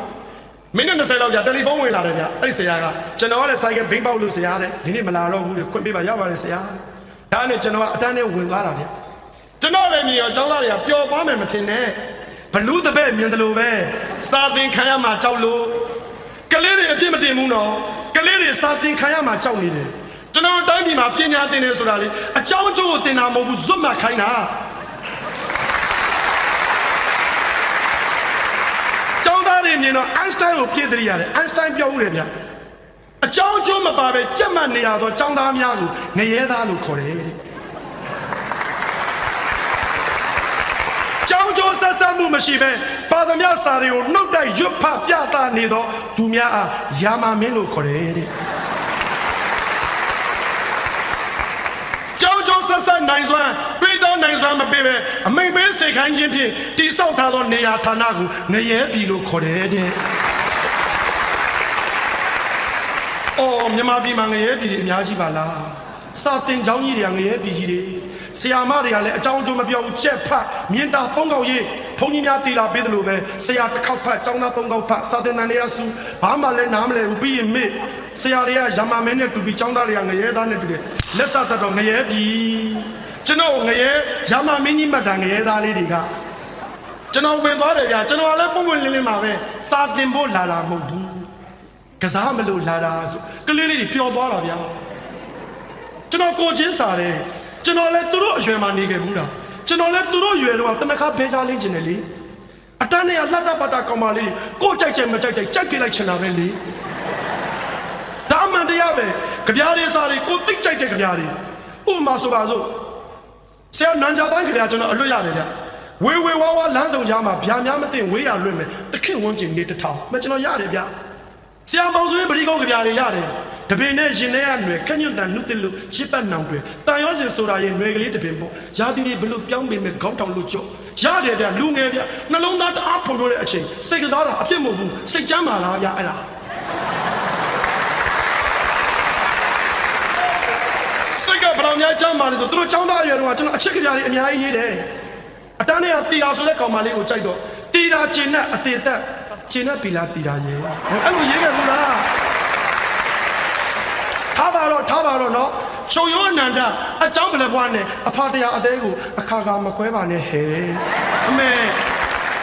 မိနစ်20လောက်ကြာတယ်လီဖုန်းဝင်လာတယ်ဗျအဲ့ဒီဆရာကကျွန်တော်ကလည်းဆိုင်ကဘိန်းပေါက်လို့ဆရာတဲ့ဒီနေ့မလာတော့ဘူးလေခွင့်ပေးပါရောက်ပါတယ်ဆရာဒါနဲ့ကျွန်တော်ကအတန်းနဲ့ဝင်သွားတာဗျကျွန်တော်လည်းမြင်ရောကျောင်းသားတွေကပျော်သွားမယ်မထင်နဲ့ဘလူးတပည့်မြင်တယ်လို့ပဲစာသင်ခံရမှာကြောက်လို့ကလေးတွေအပြစ်မတင်ဘူးနော်ကလေးတွေစာသင်ခံရမှာကြောက်နေတယ်ကျွန်တော်တိုင်းပြည်မှာပညာသင်တယ်ဆိုတာလေအကြောင်းအကျိုးကိုသင်တာမဟုတ်ဘူးဇွတ်မှတ်ခိုင်းတာကျောင်းသားတွေမြင်တော့ Einstein ကိုပြည့်တရိရတယ် Einstein ပြောဦးတယ်ဗျအကြောင်းအကျိုးမပါပဲကြက်မှတ်နေရတော့ကျောင်းသားများကိုငရဲသားလို့ခေါ်တယ်တဲ့ကျောင်းကျိုးဆက်ဆက်မှုမရှိပဲပါသမျှစာတွေကိုနှုတ်တိုက်ရွတ်ဖပြသနေတော့သူများအားယာမမင်းလို့ခေါ်တယ်တဲ့ဆက်ဆက်နိုင်စွမ်းပြည်တော်နိုင်စွမ်းမပေးပဲအမိန်ပေးစေခိုင်းခြင်းဖြင့်တိဆောက်ထားသောနေရာဌာနကိုငရဲပြည်လို့ခေါ်တယ်တဲ့။အော်မြန်မာပြည်မှာငရဲပြည်တွေအများကြီးပါလား။စာသင်ကျောင်းကြီးတွေကငရဲပြည်ကြီးတွေဆရာမတွေကလည်းအကြောင်းအကျိုးမပြောဘူးကြက်ဖတ်မြင်းတာသုံးကောင်ရေး ဘုန်းကြီးများတီလာပေးတယ်လို့ပဲဆရာတစ်ခေါက်ဖတ်ကျောင်းသား၃ခေါက်ဖတ်စာသင်တန်းတွေကစုဘာမှလည်းနားမလဲဘူးပြီးရင်မေ့ဆရာတွေကရမမဲနဲ့တူပြီးကျောင်းသားတွေကငရဲသားနဲ့တူတယ်လက်စသက်တော့ငရဲပြီကျွန်တော်ငရဲရမမင်းကြီးမှတ်တာငရဲသားလေးတွေကကျွန်တော်ဝင်သွားတယ်ဗျာကျွန်တော်ကလည်းပုံမှန်လင်းလင်းပါပဲစာသင်ဖို့လာတာမဟုတ်ဘူးကစားမလို့လာတာဆိုကလေးလေးတွေပျော်သွားတာဗျာကျွန်တော်ကိုချင်းစားတယ်ကျွန်တော်လည်းသူတို့အရွယ်မှာနေခဲ့ဘူးလားကျွန်တော်လည်းသူတို့ရွယ်တော့တနခါဖဲချလင်းချင်တယ်လေအတန်းနဲ့လှတပတ်တာကောင်မလေးကိုကြိုက်ချင်မကြိုက်ကြိုက်ပြလိုက်ချင်တာပဲလေဒါမှန်တရားပဲကြပြားလေးစားတွေကိုသိကြိုက်တဲ့ကြပြားလေးဥပမာဆိုပါစို့ဆရာနန်းကြတိုင်းကြပြားကျွန်တော်အလွတ်ရတယ်ဗျဝေဝါဝါလမ်းဆောင်ကြားမှာဗျာများမသိဝေးရလွတ်မယ်တခင်ဝန်းကျင်နေတထောင်မကျွန်တော်ရတယ်ဗျဆရာမောင်ဆိုရင်ပရိကောကြပြားတွေရတယ်တပင်နဲ့ရင်ထဲကຫນွယ်ခညွတ်တန်နှုတ်တယ်လို့ရစ်ပတ်နောင်တွေတန်ရောစင်ဆိုတာရဲ့ຫນွယ်ကလေးတပင်ပေါ့ရာသီတွေဘလို့ပြောင်းပေးမယ်ခေါင်းထောင်လို့ကြော့ရတယ်ဗျလူငယ်ဗျနှလုံးသားတအားဖွံ့လို့တဲ့အချိန်စိတ်ကစားတာအပြစ်မဟုတ်ဘူးစိတ်ကြမ်းပါလားဗျအဲ့ဒါစိတ်ကဘယ်တော့မှကြမ်းပါလေဆိုသူတို့ចောင်းသားအရွယ်တော့ကျွန်တော်အချက်ကပြားလေးအများကြီးရေးတယ်အတန်းနဲ့တီတာဆိုတဲ့ကောင်မလေးကိုကြိုက်တော့တီတာကျင်နဲ့အသေးသက်ကျင်နဲ့ပီလာတီတာရဲ့အဲ့လိုရေးခဲ့ဘူးလားထားပါတော့နော်ချုပ်ရောအနန္တအကြောင်းဘယ်ဘွားနဲ့အဖတရားအသေးကိုအခါခါမခွဲပါနဲ့ဟဲ့အမေ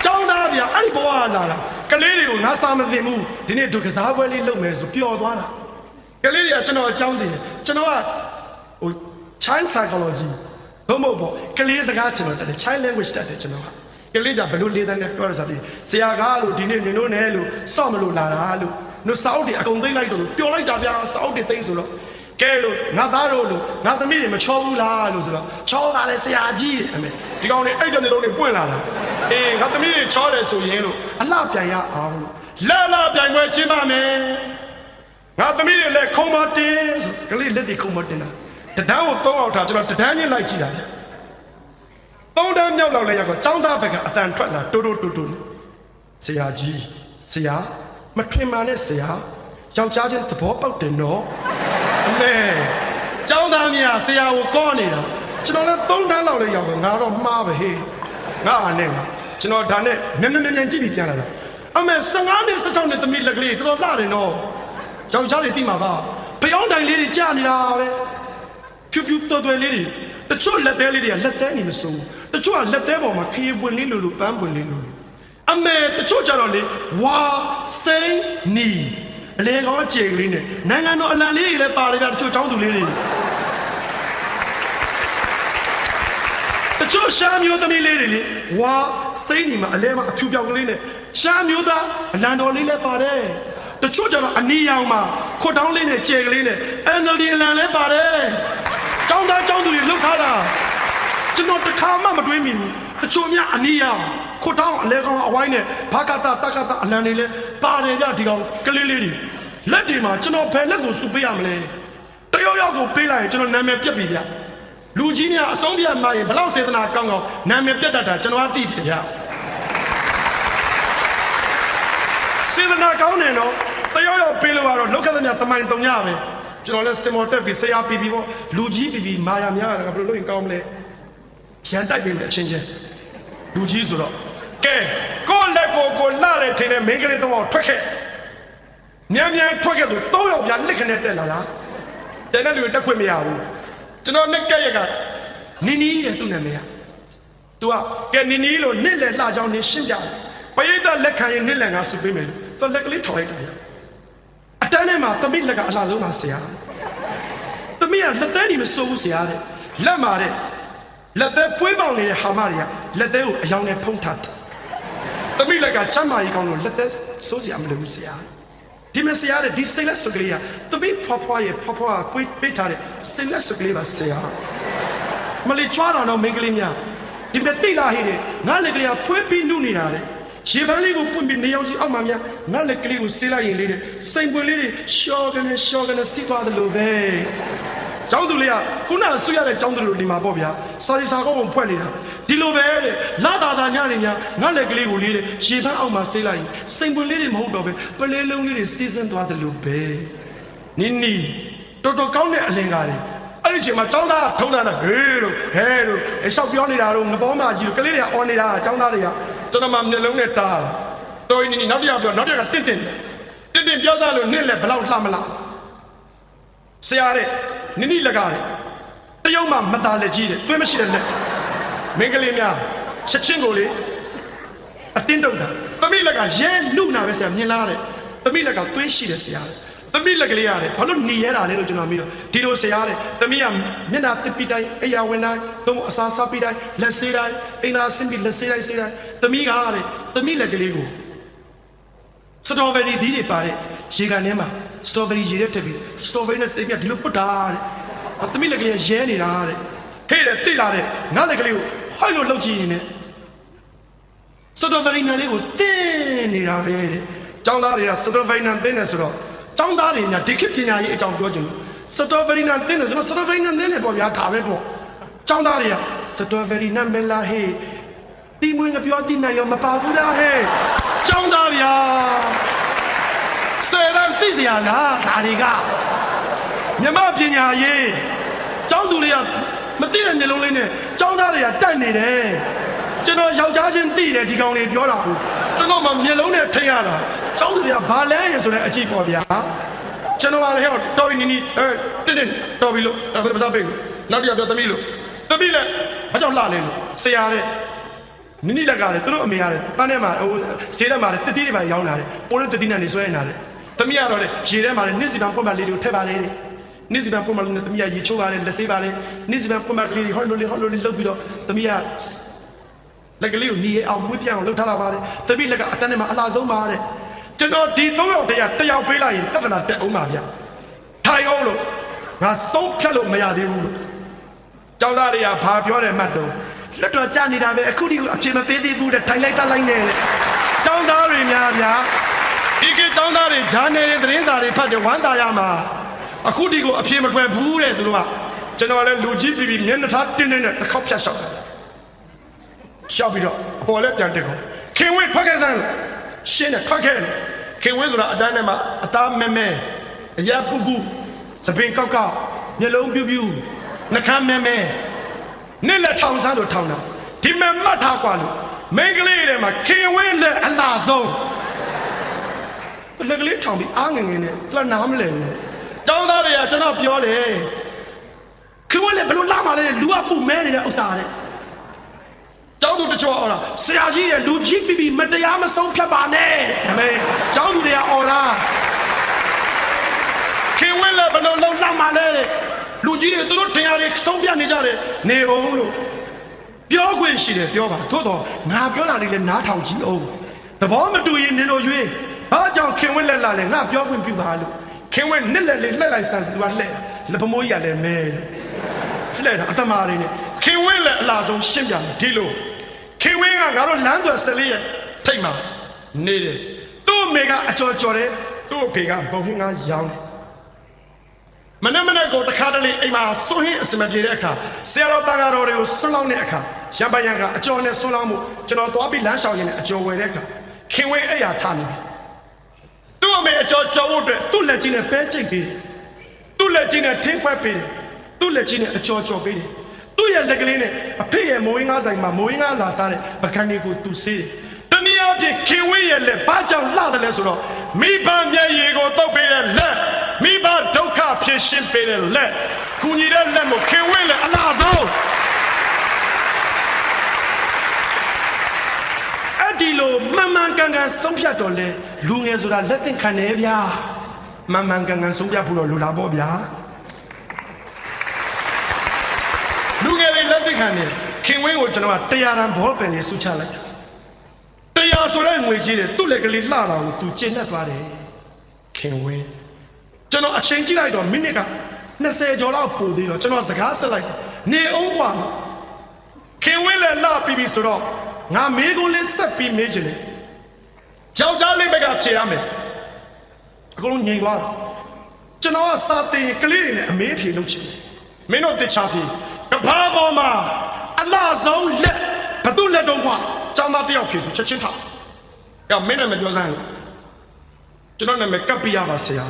ကျောင်းသားဗျအဲ့ဒီဘွားလာတာကလေးတွေကိုငါစာမသိဘူးဒီနေ့တို့ကစားပွဲလေးလုပ်မယ်ဆိုပျော်သွားတာကလေးတွေကကျွန်တော်အကြောင်းသိတယ်ကျွန်တော်ကဟို child psychology ဘုံမို့ပေါ့ကလေးစကားကျွန်တော်တက်တယ် child language တက်တယ်ကျွန်တော်ကလေးကြဘလို့လေးတန်းနဲ့ပြောရစားတယ်ဆရာကားလို့ဒီနေ့နင်တို့နဲ့လို့စော့မလို့လာတာလို့တို့စာအုပ်တွေအကုန်သိမ့်လိုက်တော့လို့ပျော်လိုက်တာဗျာစာအုပ်တွေသိမ့်ဆိုတော့ကဲလို့ငါသားတို့လို့ငါသမီးတွေမချောဘူးလားလို့ဆိုတော့ချောတာလေဆရာကြီးအမေဒီကောင်တွေအဲ့တဲ့နေလုံးတွေပွင့်လာတာအေးငါသမီးတွေချောတယ်ဆိုရင်လို့အလှပြန်ရအောင်လာပြန်ွယ်ချင်းပါမယ်ငါသမီးတွေလည်းခုံမတင်ကလေးလက်တွေခုံမတင်တာတဒန်းကို3အောင်ထားကျွန်တော်တဒန်းချင်းလိုက်ကြည့်တာလေ3တန်းမြောက်လောက်လဲရောက်တော့ចောင်းသားဘက်ကအတန်ထွက်လာတိုးဆရာကြီးဆရာမထွင်ပါနဲ့ဆရာယောက်ျားချင်းသဘောပေါက်တယ်နော်အမေចောင်းသားမြဆရာကိုကောနေတာကျွန်တော်လည်း3တန်းလောက်လဲရောက်တော့ငါတော့မှားပဲဟေးငါအားနဲ့ကျွန်တော်ဒါနဲ့မြန်ကြည့်ပြီးပြန်လာတာအမေ15နှစ်16နှစ်သမီးလက်ကလေးတော်တော်လှတယ်နော်ယောက်ျားတွေသိမှာပါဖျောင်းတိုင်လေးတွေကြာနေတာပဲဖြူတော်လေးတွေတချို့လက်သေးလေးတွေကလက်သေးနေမစိုးတချို့ကလက်သေးပေါ်မှာခရီးပွင့်လေးလိုပန်းပွင့်လေးလိုအမေတချို့ကြတော့လေဝါစိန်နီအလေကောင်းကြေကလေးနဲ့နိုင်ငံတော်အလံလေးတွေလည်းပါတယ်ဗျတချို့ចောင်းသူလေးတွေတချို့ရှားမျိုးသမီးလေးတွေလေဝါစိန်နီမှာအလဲမှာအဖြူပြောက်ကလေးနဲ့ရှားမျိုးသားအလံတော်လေးလည်းပါတယ်တချို့ကြတော့အနီရောင်မှာခွတ်တောင်းလေးနဲ့ကြေကလေးနဲ့ NLD အလံလည်းပါတယ်ចောင်းသားចောင်းသူတွေလှုပ်ထားတာကျွန်တော်တခါမှမတွေးမိဘူးတချို့များအနီရောင်ခွတ်တောင်းအလဲကောင်းအဝိုင်းနဲ့ဘာကတာတက္ကတာအလံတွေလည်းပါတယ်ကြဒီကောင်ကလေးလေးတွေလက်တွေမှာကျွန်တော်ဘယ်လက်ကိုစုပေးရမလဲတယောက်ကိုပေးလိုက်ရင်ကျွန်တော်နာမည်ပြက်ပြီဗျလူကြီးများအဆုံးပြတ်မှရင်ဘလောက်စေတနာကောင်းနာမည်ပြတ်တတ်တာကျွန်တော်သိတယ်ဗျစေတနာကောင်းတယ်နော်တယောက်ပေးလို့ကတော့လောကသမ ्या တမိုင်တုံညပဲကျွန်တော်လည်းစင်မော်တက်ပြီးဆရာပြီးပေါ့လူကြီးပြီးမာယာများတာဘယ်လိုလုပ်ရင်ကောင်းမလဲရန်တိုက်ပေးမယ်အချင်းချင်းလူကြီးဆိုတော့ကဲကိုလက်ကိုလှတယ်ထင်တယ်မိန်းကလေးတော့ထွက်ခဲ့မြန်ထွက်ခဲ့လို့3ယောက်ပြလက်ခနဲ့တက်လာလားတဲ့နဲ့လူတက်ခွင့်မရဘူးကျွန်တော်နဲ့ကက်ရကနီနီတဲ့သူ့နာမည်က तू ကဲနီနီလို့နစ်လေလှချောင်းနေရှင်းပြတယ်ပရိသတ်လက်ခံရင်နစ်လေငါစုပေးမယ်သူလက်ကလေးထော်လိုက်တာအတန်းထဲမှာသမီးလက်ကအလှဆုံးပါဆရာသမီးကလက်သေးနေမစိုးဘူးဆရာတဲ့လက်မာတဲ့လက်သေးပွေးပေါင်နေတဲ့ဟာမတွေကလက်သေးကိုအယောင်နဲ့ဖုံးထားတယ်သမီးလက်ကချမ်းမာရေးကောင်းလို့လက်သေးစိုးစရာမလိုဘူးဆရာဒီမဆရာတဲ့ဒီစိတ်လက်စုပ်ကလေးကသမီးဖွားဖွားပွေးပေးထားတဲ့စိတ်လက်စုပ်ကလေးပါဆရာမလေးချွားတော်တော့မင်းကလေးများဒီမဲ့တိလာဟိတဲ့ငါလက်ကလေးကဖွေးပြီးနုနေတာတဲ့ရေပန်းလေးကိုပွင့်ပြီးနေအောင်ကြီးအောက်မှာများငါလက်ကလေးကိုဆေးလိုက်ရင်လေးတဲ့စိန်ပွင့်လေးတွေရှော့ကနေစီးသွားတယ်လို့ပဲကျောင်းသူလေးကခုနဆွရတဲ့ကျောင်းသူလိုနေမှာပေါ့ဗျာစာရီစာကောင်းကိုဖွက်နေတာဒီလိုပဲတဲ့လာတာညနေညငါလက်ကလေးကိုလေးတဲ့ရေပန်းအောက်မှာဆေးလိုက်ရင်စိန်ပွင့်လေးတွေမဟုတ်တော့ပဲပလဲလုံးလေးတွေစီးစင်းသွားတယ်လို့ပဲနီတော်ကောင်းတဲ့အလင်ကားတွေအဲ့ဒီချိန်မှာကျောင်းသားထုံးတာဟဲ့လို့ရှောက်ပြောနေတာတော့ငဘောမကြီးတို့ကလေးတွေကအော်နေတာကျောင်းသားတွေက ကျွန်တော်မှမျက်လုံးနဲ့တားတော်ရင်နောက်တစ်ယောက်ကတင့်ပြောသားလို့နှစ်လက်ဘလောက်လှမလားဆရာတဲ့နိလကားတဲ့တရုတ်မှမသားလက်ကြီးတဲ့တွဲမရှိတဲ့လက်မင်းကလေးများချက်ချင်းကိုလေအတင်းတုတ်တာသမီးလက်ကရဲလူနာပဲဆရာမြင်လားတဲ့သမီးလက်ကသွေးရှိတယ်ဆရာတဲ့သမီးလက်ကလေးရတယ်ဘာလို့หนีရတာလဲလို့ကျွန်တော်မြင်တော့ဒီလိုဆရာတဲ့သမီးကမျက်နှာတစ်ပိတိုင်းအရာဝင်တိုင်းသုံးအစာစားပိတိုင်းလက်ဆေးတိုင်းအင်္ဂါဆင်းပြီးလက်ဆေးတိုင်းသမီးကတဲ့သမီးလက်ကလေးကိုစတော်ဘယ်ရီဒီတွေပါတဲ့ရေကန်ထဲမှာစတော်ဘယ်ရီရေတဲ့တက်ပြီးစတော်ဘယ်ရီနဲ့တိတ်ပြဒီလိုပုတ်တာတဲ့သမီးလက်ကလေးရဲနေတာတဲ့ဟဲ့တဲ့တိလာတဲ့ငါလက်ကလေးကိုဟိုက်လို့လှုပ်ကြည့်ရင်နဲ့စတော်ဘယ်ရီနဲ့လေးကိုတင်းနေတာပဲတဲ့ကျောင်းသားတွေကစတော်ဘယ်ရီနဲ့တင်းနေဆိုတော့ကျောင်းသားတွေညာဒီခေတ်ပညာရေးအကြောင်းပြောချင်လို့စတော်ဘယ်ရီနဲ့တင်းနေဆိုတော့စတော်ဘယ်ရီနဲ့တင်းနေပေါ့ဗျာဒါပဲပေါ့ကျောင်းသားတွေကစတော်ဘယ်ရီနဲ့မလာဟေးတီမွေးငပြောတိနိုင်ရောမပါဘူးလားဟဲ့ကျောင်းသားဗျာဆယ်ရန်သိစရာလားဒါတွေကမြမပညာရေးကျောင်းသူတွေကမသိတဲ့မျိုးလုံးလေးနဲ့ကျောင်းသားတွေကတိုက်နေတယ်ကျွန်တော်ယောက်ျားချင်းသိတယ်ဒီကောင်တွေပြောတာဟုတ်ကျွန်တော်မှမျိုးလုံးနဲ့ထိရတာကျောင်းသူတွေကဘာလဲရဆိုတဲ့အကြည့်ပေါ့ဗျာကျွန်တော်ကလည်းဟဲ့တော်ပြီနီတင်းတော်ပြီလို့ဒါပဲမစားပေးဘူးနောက်တစ်ယောက်ပြောသမီးလို့သမီးလည်းဘာကြောင့်လှလဲလို့ဆရာတဲ့နိလက်ကလည်းသူတို့အမေရတယ်ပန်းထဲမှာဟိုဈေးထဲမှာတတိတွေပါရောင်းလာတယ်ပိုးလို့တတိနဲ့နေဆွဲနေတာတဲ့သမီးကတော့လေရေထဲမှာနေ့စီပန်ပွင့်ပါလေးတွေကိုထည့်ပါလေတဲ့နေ့စီပန်ပွင့်ပါလေးနဲ့သမီးကရေချိုးပါလေလက်ဆေးပါလေနေ့စီပန်ပွင့်ပါလေးတွေဟောလို့လေလှုပ်ပြီးတော့သမီးကလက်ကလေးကိုညီအောင်မွေးပြအောင်လှုပ်ထားလာပါတယ်သမီးလက်ကအတန်းထဲမှာအလားဆုံးပါတဲ့ကျွန်တော်ဒီ၃ယောက်တည်းတယောက်ပေးလိုက်ရင်တသနာတက်အောင်ပါဗျထိုင်အောင်လို့ငါဆုံးဖြတ်လို့မရသေးဘူးလို့ကျောင်းသားတွေကဘာပြောတယ်မှတ်တော့လက်တော်ကြနေတာပဲအခုဒီအချိန်မပေးသေးဘူးတဲ့ထိုင်လိုက်တက်လိုက်နေတယ်ကျောင်းသားတွေများဗျာဒီကကျောင်းသားတွေဂျာနယ်တွေသတင်းစာတွေဖတ်တယ်ဝမ်းသာရမှာအခုဒီကိုအပြေမထွက်ဘူးတဲ့သူတို့ကကျွန်တော်လည်းလူကြီးပြီးမျက်နှာထားတင်းတင်းနဲ့တစ်ခေါက်ဖြတ်လျှောက်တယ်ရှောက်ပြီးတော့အပေါ်လက်ပြန်တက်ကုန်ခင်ဝင်းဖက်ခဲ့စမ်းရှင်းတယ်ဖက်ခဲ့ခင်ဝင်းဆိုတာအတန်းထဲမှာအသားမဲအရာပူစပင်ကောက်မျက်လုံးပြူနှခမ်းမဲနေ့လက်ထောင်စားလို့ထောင်တာဒီမဲ့မှတ်ထားกว่าလို့မိန်းကလေးတွေမှာခင်ဝင်းလက်အလားဆုံးလက်ကလေးထောင်ပြီးအားငယ်နဲ့သူကနားမလဲဘူးကျောင်းသားတွေကကျွန်တော်ပြောတယ်ခင်ဝင်းလက်ဘယ်လိုလာမှလဲလူကပူမဲနေတဲ့ဥစ္စာတဲ့ကျောင်းသူတချို့အော်တာဆရာကြီးတဲ့လူကြီးပြီးမတရားမဆုံးဖြတ်ပါနဲ့ဒါပေမဲ့ကျောင်းသူတွေကအော်တာခင်ဝင်းလက်ဘယ်လိုလုံးလာမှလဲတဲ့လူကြီးတွေသူတို့တရားတွေဆုံးပြနေကြတယ်နေအောင်လို့ပြောခွင့်ရှိတယ်ပြောပါသို့တော့ငါပြောတာလေးလည်းနားထောင်ကြည့်အောင်သဘောမတူရင်နင်တို့ရွေးဘာကြောင့်ခင်ဝင်းလက်လာလဲငါပြောခွင့်ပြုပါလို့ခင်ဝင်းနစ်လက်လေးလှက်လိုက်စမ်းသူကလှက်လက်ပမိုးကြီးကလည်းမဲလှက်တာအသမားလေးနဲ့ခင်ဝင်းလက်အလားဆုံးရှင်းပြမယ်ဒီလိုခင်ဝင်းကငါတို့လမ်းသွယ်၁၄ရဲ့ထိတ်မှာနေတယ်သူ့အမေကအကျော်တယ်သူ့အဖေကဘုံဟင်းကရောင်းတယ်မနေ့ကိုတခါတလေအိမ်မှာစွန့်ဟင်းအစမပြေတဲ့အခါဆရာတော်တာဃာတော်တွေကိုဆွလောင်းတဲ့အခါရံပယံကအကျော်နဲ့ဆွလောင်းမှုကျွန်တော်သွားပြီးလမ်းလျှောက်ရင်းနဲ့အကျော်ဝယ်တဲ့အခါခင်ဝင်းအဲ့ရထားနေပြီသူ့အမေအကျော်ကြော်ဖို့အတွက်သူ့လက်ကြီးနဲ့ပဲကျိတ်ပေးတယ်သူ့လက်ကြီးနဲ့ထင်းခွက်ပေးတယ်သူ့လက်ကြီးနဲ့အကျော်ကြော်ပေးတယ်သူ့ရဲ့လက်ကလေးနဲ့အဖေရဲ့မိုးရင်းကားဆိုင်မှာမိုးရင်းကားလာစားတဲ့ပကံတွေကိုသူစေးတယ်တနည်းအားဖြင့်ခင်ဝင်းရဲ့လက်ဘာကြောင့်လှတယ်လဲဆိုတော့မိဘမျက်ရည်ကိုတုပ်ပေးတဲ့လက်မိဘဒုက္ခဖြစ်ရှင်းပေးတဲ့လက်ခုညီတဲ့လက်ကိုခင်ဝင်းလက်အလားဆုံးအဲ့ဒီလိုမှန်မှန်ကန်ကန်ဆုံးဖြတ်တော်လဲလူငယ်ဆိုတာလက်သင့်ခံတယ်ဗျာမှန်မှန်ကန်ကန်ဆုံးဖြတ်ဖို့တော့လူလာပေါ့ဗျာလူငယ်တွေလက်သင့်ခံတယ်ခင်ဝင်းကိုကျွန်တော်က100တန်ဘောပင်လေးစုချလိုက်တရားဆိုတဲ့ငွေကြီးတယ်သူ့လက်ကလေးလှတာကိုသူကျင့်တတ်သွားတယ်ခင်ဝင်းကျွန်တော်အချိန်ကြည့်လိုက်တော့မိနစ်က20ကျော်လောက်ပို့သေးတော့ကျွန်တော်စကားဆက်လိုက်နေအောင်กว่าခင်ဝင်းလည်းလှပြီးပြီဆိုတော့ငါမေးခွန်းလေးဆက်ပြီးမေးချင်တယ်ယောက်ျားလေးဘက်ကဖြေရမယ်အကုန်လုံးငြိမ်သွားတာကျွန်တော်ကစာတင်ကလေးတွေနဲ့အမေးဖြေလုပ်ချင်တယ်မင်းတို့တခြားဖြေကဘာပေါ်မှာအလားဆုံးလက်ဘသူလက်တော့กว่าကျောင်းသားတယောက်ဖြေဆိုချက်ချင်းထားရမင်းနဲ့မပြောစမ်းကျွန်တော်နာမည်ကပ်ပြရပါဆရာ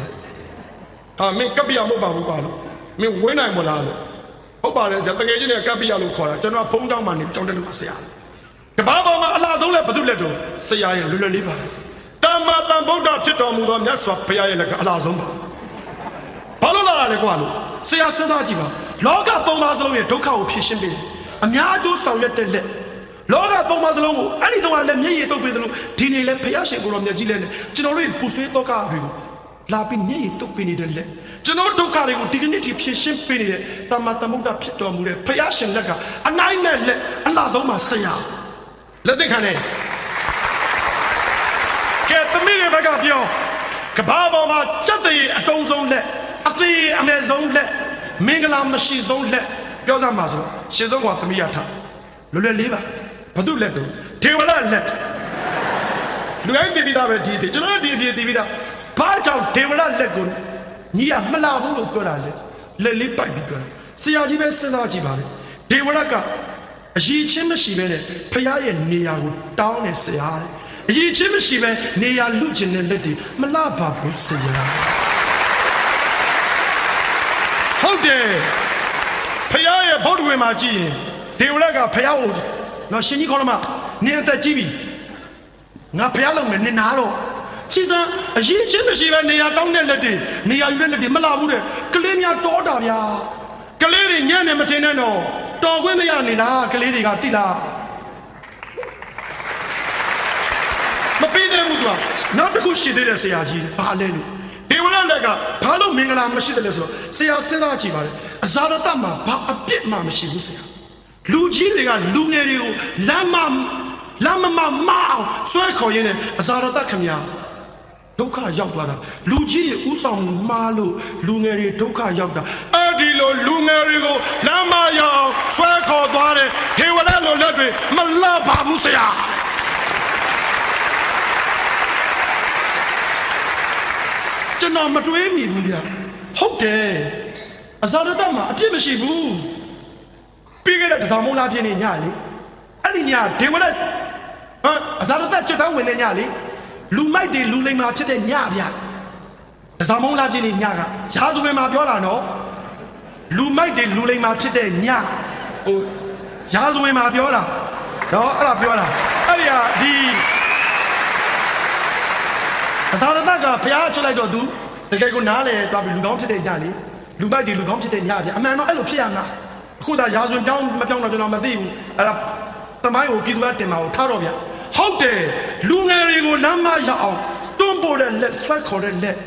ဟာမင်းကပ်ပြရမဟုတ်ပါဘူးကွာလို့မင်းဝင်းနိုင်မလားလို့ဟုတ်ပါတယ်ဆရာတကယ်ချင်းနဲ့ကပ်ပြရလို့ခေါ်တာကျွန်တော်ဖုန်းတောင်းမှနေတောင်းတယ်လို့ပါဆရာ ကဘာပေါ်မှာအလားဆုံးလဲဘုသူလက်တော်ဆရာရဲ့လွယ်လွယ်လေးပါတမ္မာတန်ဗုဒ္ဓဖြစ်တော်မူသောမြတ်စွာဘုရားရဲ့လက်ကအလားဆုံးပါဘာလို့လာလဲကွာလို့ဆရာစဉ်းစားကြည့်ပါလောကသုံးပါးစလုံးရဲ့ဒုက္ခကိုဖြေရှင်းပေးတယ်အများကျိုးဆောင်ရွက်တဲ့လက်လောကသုံးပါးစလုံးကိုအဲ့ဒီတော့လည်းမျက်ရည်တုပ်ပေးသလိုဒီနေ့လည်းဘုရားရှင်ကိုယ်တော်မြတ်ကြီးလည်းကျွန်တော်တို့ပူဆွေးတော့ကတွေကိုလာပြီးမျက်ရည်တုပ်ပေးနေတဲ့လက်ကျွန်တော်ဒုက္ခတွေကိုဒီကနေ့ထိဖြေရှင်းပေးနေတဲ့တမ္မာတန်ဗုဒ္ဓဖြစ်တော်မူတဲ့ဘုရားရှင်လက်ကအနိုင်နဲ့လက်အလားဆုံးပါဆရာလက်သိခံနေကဲသမီးတွေဘက်ကပြောကဘာပေါ်မှာစက်တည်းအတုံးဆုံးလက်အသေးအမဲဆုံးလက်မင်္ဂလာမရှိဆုံးလက်ပြောစမ်းပါဆိုရှင်းဆုံးကသမီးရထားလွယ်လွယ်လေးပါဘာလို့လက်တော့ဒေဝရလက်လူတိုင်းတည်ပြီးသားပဲဒီကျွန်တော်ဒီအဖြစ်တည်ပြီးသားဘာကြောင့်ဒေဝရလက်ကိုညီရမလာဘူးလို့ပြောတာလက်လေးပိုက်ပြီးပြောတာဆရာကြီးပဲစဉ်းစားကြည့်ပါလေဒေဝရကအရေးချင်းမရှိပဲနဲ့ဖခင်ရဲ့နေရာကိုတောင်းနေဆရာတဲ့အရေးချင်းမရှိပဲနေရာလူကျင်တဲ့လက်တွေမလှပါဘူးဆရာဟုတ်တယ်ဖခင်ရဲ့ဗုဒ္ဓဝင်မှာကြည့်ရင်ဒေဝရကဖခင်ကိုနော်ရှင်ကြီးခေါ်လို့မနေအသက်ကြီးပြီငါဖခင်လုံးမယ်နေနာတော့စီစံအရေးချင်းမရှိပဲနေရာတောင်းတဲ့လက်တွေနေရာယူတဲ့လက်တွေမလှဘူးတဲ့ကလေးများတော်တာဗျာကလေးတွေညံ့နေမထင်နဲ့တော့တော်ခွင့်မရနေတာကလေးတွေကတိလားမပြီးသေးဘူးသူကနောက်တစ်ခုရှိသေးတယ်ဆရာကြီးဘာလဲလို့ဒေဝရလက်ကဘာလို့မင်္ဂလာမရှိတယ်လဲဆိုတော့ဆရာစဉ်းစားကြည့်ပါလေအဇာရတမှာဘာအပြစ်မှမရှိဘူးဆရာလူကြီးတွေကလူငယ်တွေကိုလမ်းမမအောင်ဆွဲခေါ်ရင်းနဲ့အဇာရတခမညာဒုက္ခရောက်သွားတာလူကြီးတွေဥဆောင်မှားလို့လူငယ်တွေဒုက္ခရောက်တာအဲ့ဒီလိုလူငယ်တွေကိုလမ်းမရောက်ဆွဲခေါ်သွားတဲ့ဒေဝရလိုလက်တွေမလှပါဘူးဆရာကျွန်တော်မတွေးမိဘူးဗျာဟုတ်တယ်အဇာရတမှာအပြစ်မရှိဘူးပြီးခဲ့တဲ့ကစားမုံလာပြင်းနေညလေအဲ့ဒီညဒေဝရအဇာရတကျွတ်တောင်းဝင်နေညလေလူမိုက်တွေလူလိမ္မာဖြစ်တဲ့ညဗျာကစားမုံလာပြင်းနေညကရာဇဝင်မှာပြောတာနော်လူမိုက်တွေလူလိမ္မာဖြစ်တဲ့ညဟိုရာဇဝင်မှာပြောတာနော်အဲ့ဒါပြောတာအဲ့ဒီဟာဒီအဇာရတကဘုရားချွတ်လိုက်တော့သူတကယ်ကိုနားလေသွားပြီးလူကောင်းဖြစ်တဲ့ညလေလူမိုက်တွေလူကောင်းဖြစ်တဲ့ညဗျာအမှန်တော့အဲ့လိုဖြစ်ရမှာအခုသာရာဇဝင်ပြောင်းမပြောင်းတော့ကျွန်တော်မသိဘူးအဲ့ဒါတမိုင်းကိုပြည်သူကတင်ပါကိုထားတော့ဗျာဟုတ်တယ်လူငယ်တွေကိုလမ်းမရောက်အောင်တွန်းပို့တဲ့လက်ဆွဲခေါ်တဲ့လက်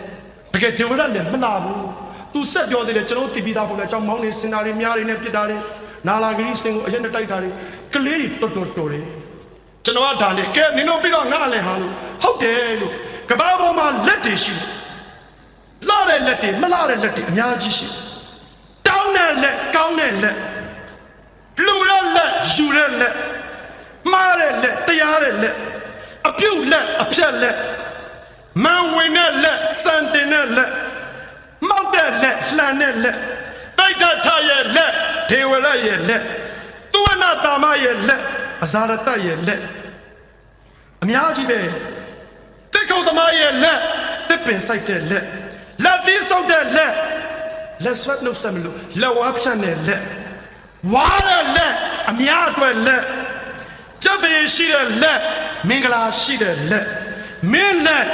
တကယ်ဒေဝရလက်မလာဘူးသူဆက်ပြောသေးတယ်ကျွန်တော်တည်ပြီးသားပုံနဲ့အကြောင်းမောင်းနေစင်တာတွေများတွေနဲ့ပြစ်တာတွေနာလာဂရီစင်ကိုအရင်နဲ့တိုက်တာတွေကလေးတွေတော်တယ်ကျွန်တော်ကဒါနဲ့ကဲနင်တို့ပြီးတော့ငါလည်းဟာလို့ဟုတ်တယ်လို့ကဘာပေါ်မှာလက်တွေရှိလာတဲ့လက်တွေမလာတဲ့လက်တွေအများကြီးရှိတောင်းတဲ့လက်ကောင်းတဲ့လက်လူရလက်ယူတဲ့လက်မှားတဲ့လက်တရားတဲ့လက်အပြုတ်လက်အဖြတ်လက်မန်ဝင်တဲ့လက်စံတင်တဲ့လက်မောက်တဲ့လက်လှန်တဲ့လက်တိုက်ထထရဲ့လက်ဒေဝရရဲ့လက်သူဝနာတာမရဲ့လက်အဇာရတရဲ့လက်အများကြီးပဲတိတ်ကုတ်သမားရဲ့လက်တစ်ပင်စိုက်တဲ့လက်လက်သီးဆောက်တဲ့လက်ဆွတ်နှုတ်ဆက်မလို့လက်ဝါးဖြတ်တဲ့လက်ဝါတဲ့လက်အများအတွက်လက်ကျက်သေးရှိတဲ့လက်မင်္ဂလာရှိတဲ့လက်မင်းလက်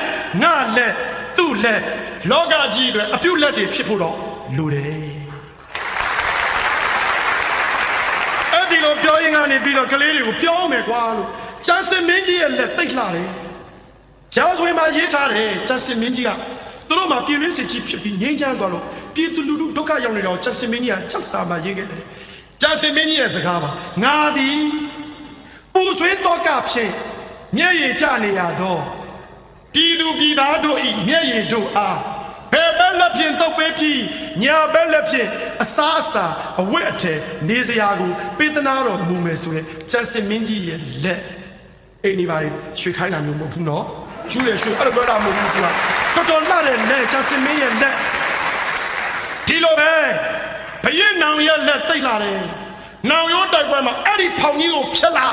ငါလက်သူ့လက်လောကကြီးအတွက်အပြုတ်လက်တွေဖြစ်ဖို့တော့လိုတယ်အဲ့ဒီလိုပြောရင်ကနေပြီးတော့ကလေးတွေကိုပြောမယ်ကွာလို့ကျန်စင်မင်းကြီးရဲ့လက်သိပ်လှတယ်ကျောင်းဆွေမှာရေးထားတယ်ကျန်စင်မင်းကြီးကသူတို့မှာပြည်ရင်းစစ်ကြီးဖြစ်ပြီးငြိမ်းချမ်းသွားလို့ပြည်သူလူထုဒုက္ခရောက်နေတော့ကျန်စင်မင်းကြီးကချက်စာမှာရေးခဲ့တယ်ကျန်စင်မင်းကြီးရဲ့စကားပါငါသည်ပူဆွေးတော့ကဖြင့်မျက်ရည်ကျနေရတော့ပြည်သူပြည်သားတို့ဤမျက်ရည်တို့အားဘယ်ဘက်လက်ဖြင့်တုပ်ပေးပြီးညာဘက်လက်ဖြင့်အစားအစာအဝတ်အထည်နေစရာကိုပေးသနာတော်မူမယ်ဆိုရင်ကျန်စင်မင်းကြီးရဲ့လက်အိမ်ဒီပါရွှေခိုင်းတာမျိုးမဟုတ်ဘူးနော်ကျူးရရွှေအဲ့လိုပြောတာမဟုတ်ဘူးကွာတော်တော်လှတဲ့လက်ကျန်စင်မင်းရဲ့လက်ဒီလိုပဲဘရင်နောင်ရဲ့လက်သိပ်လာတယ်နောင်ရိုးတိုက်ပွဲမှာအဲ့ဒီဖောင်ကြီးကိုဖျက်လာ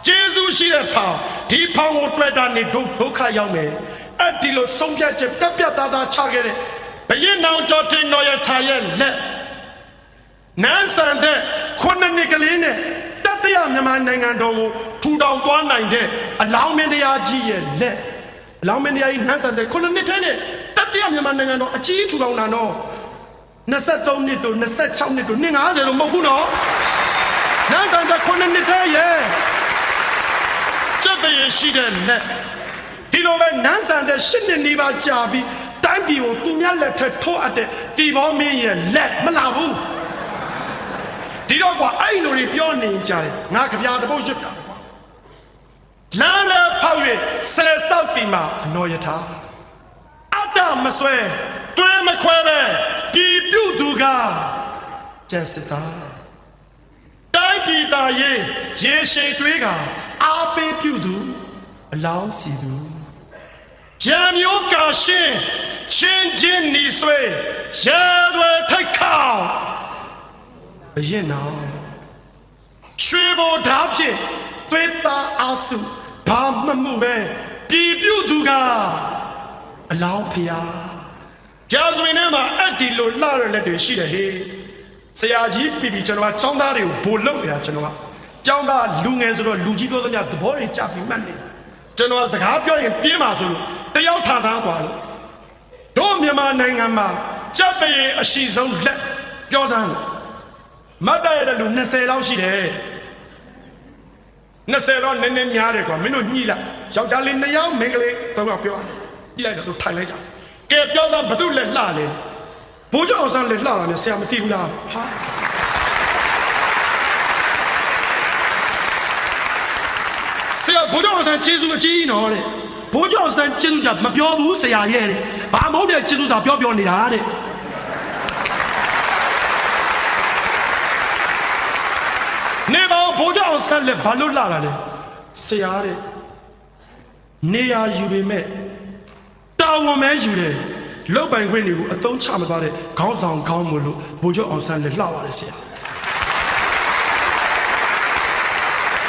ကျေးဇူးရှိတဲ့ဖောင်ဒီဖောင်ကိုတွေ့တာနေဒုက္ခရောက်မယ်အဲ့ဒီလိုဆုံးဖြတ်ချက်ပြတ်သားချခဲ့တဲ့ဘရင်နောင်ကျော်တင်တော်ရဲ့ထားရဲ့လက်နန်းဆန်တဲ့ခုနှစ်နှစ်ကလေးနဲ့တတိယမြန်မာနိုင်ငံတော်ကိုထူ တောင်သွားနိုင်တဲ့အလောင်းမင်းတရားကြီးရဲ့လက်အလောင်းမင်းတရားကြီးနန်းဆန်တဲ့ခုနှစ်ထဲနဲ့တတိယမြန်မာနိုင်ငံတော်အကြီးထူထောင်တာတော့23နှစ်တို့26နှစ်တို့50လို့မဟုတ်ဘူးနော်နန်းဆန်တဲ့ခုနှစ်ထဲရဲ့စက်တရရှိတဲ့လက်ဒီလိုပဲနန်းဆန်တဲ့8နှစ်နီးပါးကြာပြီးတိုင်းပြည်ကိုသူများလက်ထက်ထိုးအပ်တဲ့တီဘောမင်းရဲ့လက်မလာဘူးဒီတော့ကွာအဲ့လိုတွေပြောနေကြတယ်ငါကြပြတပုတ်ရွတ်ပြတယ်ကွာလမ်းလည်းဖောက်၍ဆယ်ဆောက်တီမှာအနော်ယထာအတ္တမဆွဲတွဲမခွဲပဲပြည်ပြုသူကကျန်စစ်သားတိုင်းပြည်သားရေးရေရှိန်တွေးကအားပေးပြုသူအလောင်းစီသူရံမျိုးကာရှင်းချင်းချင်းနီဆွေရဲတွေထိုက်ခေါအရင်နောက်ရွှေဘိုဓာဖြင့်သွေးသားအားစုဘာမှမှုပဲပြည်ပြုသူကအလောင်းဖျားကြာစွင်ထဲမှာအတ္တိလိုလှရတဲ့လက်တွေရှိတယ်ဟေးဆရာကြီးပြည်ကျွန်တော်ကចောင်းသားတွေကိုဘို့လုံနေတာကျွန်တော်ကចောင်းသားလူငယ်ဆိုတော့လူကြီးပြောသမျှသဘောတွေကြပြီးမှတ်နေကျွန်တော်ကစကားပြောရင်ပြင်းပါဆိုလို့တယောက်ထားစားกว่าလို့တို့မြန်မာနိုင်ငံမှာကြက်တရေအရှိဆုံးလက်ပြောစမ်းမတ်တရတဲ့လူ20လောက်ရှိတယ်20တော့နည်းနည်းများတယ်ကွာမင်းတို့ညှိလိုက်ယောက်ျားလေး2ယောက်မိန်းကလေး3ယောက်ပြောညှိလိုက်တော့သူထိုင်လိုက်ကြကဲပြောစမ်းဘသူလက်လှလဲဘိုးကျောင်းဆန်းလက်လှတာနဲ့ဆရာမသိဘူးလားဟာဆရာဘိုးကျောင်းဆန်းကျေးဇူးအကြီးနော်တဲ့ဘိုးကျောင်းဆန်းကျေးဇူးကြမပြောဘူးဆရာရဲ့တဲ့ဘာမဟုတ်တဲ့ကျေးဇူးသာပြောနေတာတဲ့နေပါဘိုးကျောင်းဆန်းလက်ဘာလို့လှတာလဲဆရာတဲ့နေရာယူပေမဲ့တာဝန်မဲယူတယ်လောက်ပိုင်ခွင့်တွေကိုအသုံးချမသွားတဲ့ခေါင်းဆောင်ခေါင်းမလို့ဘိုးကျောင်းအောင်ဆန်းလက်လှပါတယ်ဆရာ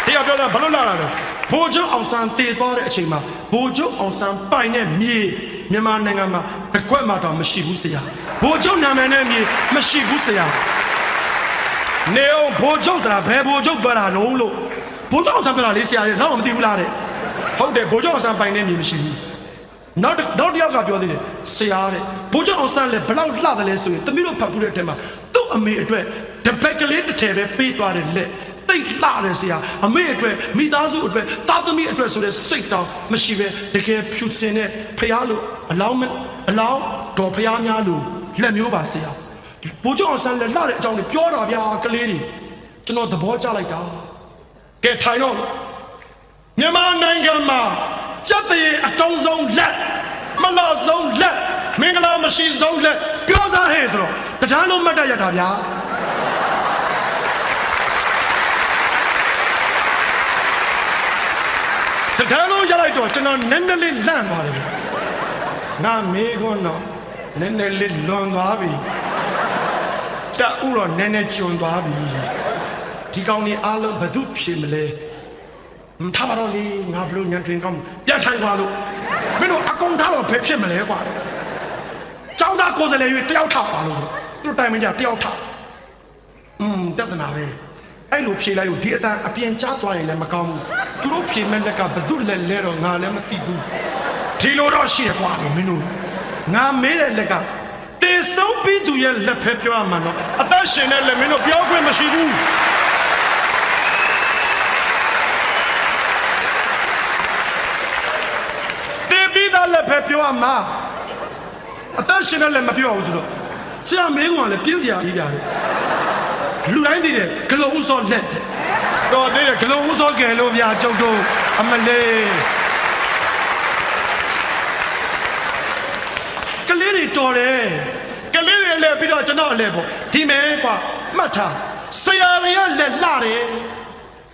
တရားပြောတာဘာလို့လှတာလဲဘိုးကျောင်းအောင်ဆန်းတည်သွားတဲ့အချိန်မှာဘိုးကျောင်းအောင်ဆန်းပိုင်တဲ့မြေမြန်မာနိုင်ငံမှာတကွက်မှတော့မရှိဘူးဆရာဘိုးကျောင်းနာမည်နဲ့မြေမရှိဘူးဆရာနေအောင်ဘိုးကျောင်းတာဘယ်ဘိုးကျောင်းပြောတာလုံးလို့ဘိုးကျောင်းအောင်ဆန်းပြောတာလေးဆရာရဲ့တော့မသိဘူးလားတဲ့ဟုတ်တယ်ဘိုးကျောင်းအောင်ဆန်းပိုင်တဲ့မြေမရှိဘူးနောက်တယောက်ကပြောသေးတယ်ဆရာတဲ့ဘိုးကျောင်းအောင်ဆန်းလည်းဘလောက်လှတယ်လဲဆိုရင်သမီးတို့ဖတ်ဘူးတဲ့အထက်မှာသူ့အမေအတွက်တပတ်ကလေးတစ်ထည်ပဲပေးသွားတယ်လက်တိတ်လှတယ်ဆရာအမေအတွက်မိသားစုအတွက်သားသမီးအတွက်ဆိုတဲ့စိတ်တောင်မရှိပဲတကယ်ဖြူစင်တဲ့ဖရားလို့အလောင်းတော်ဖရားများလို့လက်မျိုးပါဆရာဘိုးကျောင်းအောင်ဆန်းလက်လှတဲ့အကြောင်းတွေပြောတာဗျာကလေးတွေကျွန်တော်သဘောကျလိုက်တာကဲထိုင်တော့မြန်မာနိုင်ငံမှာစက်တရေအတုံးဆုံးလက်မလော့ဆုံးလက်မင်္ဂလာမရှိဆုံးလက်ပြောစားဟဲ့ဆိုတော့တရားလုံးမှတ်တတ်ရတာဗျာတရားလုံးရလိုက်တော့ကျွန်တော်နည်းနည်းလေးလန့်သွားတယ်ဗျာငါမေးခွန်းတော့နည်းနည်းလေးလွန်သွားပြီတအူတော့နည်းနည်းကျွံသွားပြီဒီကောင်ကြီးအားလုံးဘယ်သူဖြေမလဲထားပါတော့လေငါဘလို့ညံတွင်ကောင်းပြန်ထိုင်သွားလို့မင်းတို့အကုန်ထားတော့ဘယ်ဖြစ်မလဲကွာចောင်းသားကိုယ်စလဲ၍တယောက်ထောက်ပါလို့သူတိုင်မကြတယောက်ထောက်တသနာပဲအဲ့လိုဖြေလိုက်လို့ဒီအတန်အပြင်ချသွားရင်လည်းမကောင်းဘူးသူတို့ဖြေမဲ့လက်ကဘသူလဲလဲတော့ငါလည်းမသိဘူးဒီလိုတော့ရှိရကွာမင်းတို့ငါမေးတဲ့လက်ကတေဆုံးပြီးသူရဲ့လက်ဖက်ပြောရမှာတော့အသက်ရှင်တဲ့လက်မင်းတို့ပြောခွင့်မရှိဘူးလက်ဖက်ပြောရမှာအသက်ရှင်တဲ့လက်မပြောဘူးဆိုတော့ဆရာမင်းကလည်းပြင်းစရာကြီးပြတယ်လူတိုင်းသိတယ်ဂလုံဦးစောလက်တော့သိတယ်ဂလုံဦးစောကယ်လို့ဗျာကျုပ်တို့အမလေးကလေးတွေတော်တယ်ကလေးတွေလည်းပြီးတော့ကျွန်တော်လည်းပေါ့ဒီမဲကွာမှတ်ထားဆရာတွေရဲ့လက်လှတယ်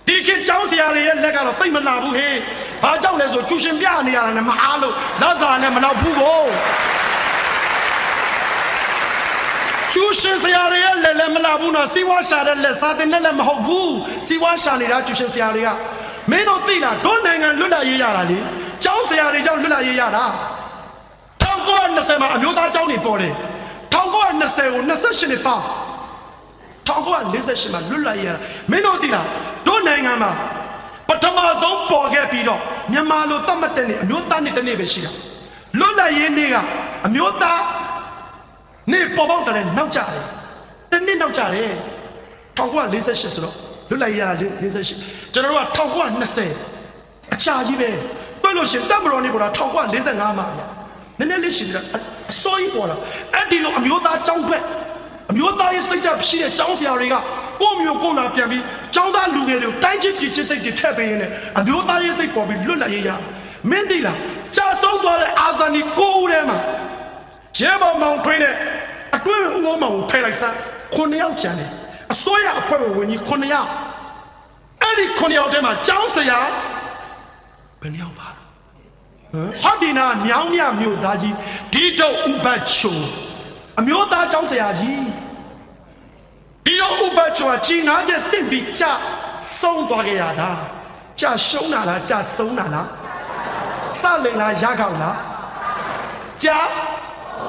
ဒီခေတ်ကျောင်းဆရာတွေရဲ့လက်ကတော့တိတ်မလှဘူးဟေးဘာကြောင့်လဲဆိုကျူရှင်ပြနေရတာနဲ့မအားလို့လက်စာနဲ့မနောက်ဘူးကိုကျူရှင်ဆရာတွေရဲ့လက်လည်းမလှဘူးနော်စီဝါရှာတဲ့လက်စာတင်တဲ့လက်မဟုတ်ဘူးစီဝါရှာနေတာကျူရှင်ဆရာတွေကမင်းတို့သိလားတို့နိုင်ငံလွတ်လပ်ရေးရတာလေကျောင်းဆရာတွေကြောင့်လွတ်လပ်ရေးရတာ1920မှာအမျိုးသားကျောင်းတွေပေါ်တယ်1920ကို28နှစ်ပေါင်း1948မှာလွတ်လပ်ရေးရတာမင်းတို့သိလားတို့နိုင်ငံမှာပထ မဆုံးပေါ်ခဲ့ပြီးတော့မြန်မာလိုတတ်မှတ်တဲ့နေ့အမျိုးသားနေ့တစ်နေ့ပဲရှိတာလွတ်လပ်ရေးနေ့ကအမျိုးသားနေ့ပေါ်ပေါက်တဲ့နောက်ကြတယ်တစ်နှစ်နောက်ကြတယ်1948ဆိုတော့လွတ်လပ်ရေးရတာ48ကျွန်တော်တို့က1920အချာကြီးပဲတွေ့လို့ရှင်တက်မတော်နေပေါ်တာ1945မှာဗျနည်းနည်းလေးရှိသေးတာအစိုးရပေါ်တာအဲ့ဒီလိုအမျိုးသားចောင်းဘက်အမျိုးသားရေးစိတ်ဓာတ်ရှိတဲ့ចောင်းဆရာတွေကကိုမျိုးကိုလာပြန်ပြီးចောင်းသားလူငယ်တွေကိုတိုင်းချစ်ပြည်ချစ်စိတ်တွေထည့်ပေးရင်းနဲ့အမျိုးသားရေးစိတ်ပေါ်ပြီးလွတ်လပ်ရေးရမင်းသိလားကြာဆုံးသွားတဲ့အာဇာနည်ကိုဦးထဲမှာရဲဘော်မောင်ထွေးနဲ့အတွင်းဦးမောင်ကိုဖယ်လိုက်စမ်း9ယောက်ကျန်တယ်အစိုးရအဖွဲ့ဝင်ကြီး9ယောက်အဲ့ဒီ9ယောက်ထဲမှာចောင်းဆရာဘယ်နှယောက်ပါဟောဒီနာမြောင်းမြမြို့သားကြီးဒီတော့ဥပတ်ချုံအမျိုးသားចောင်းဆရာကြီးဒီတော့ဥပတ်ချုံကကြီး9ချက်တင့်ပြီးကြဆုံးသွားကြရတာကြရှုံးတာလားကြဆုံးတာလားစလိန်လားရခေါင်လားကြ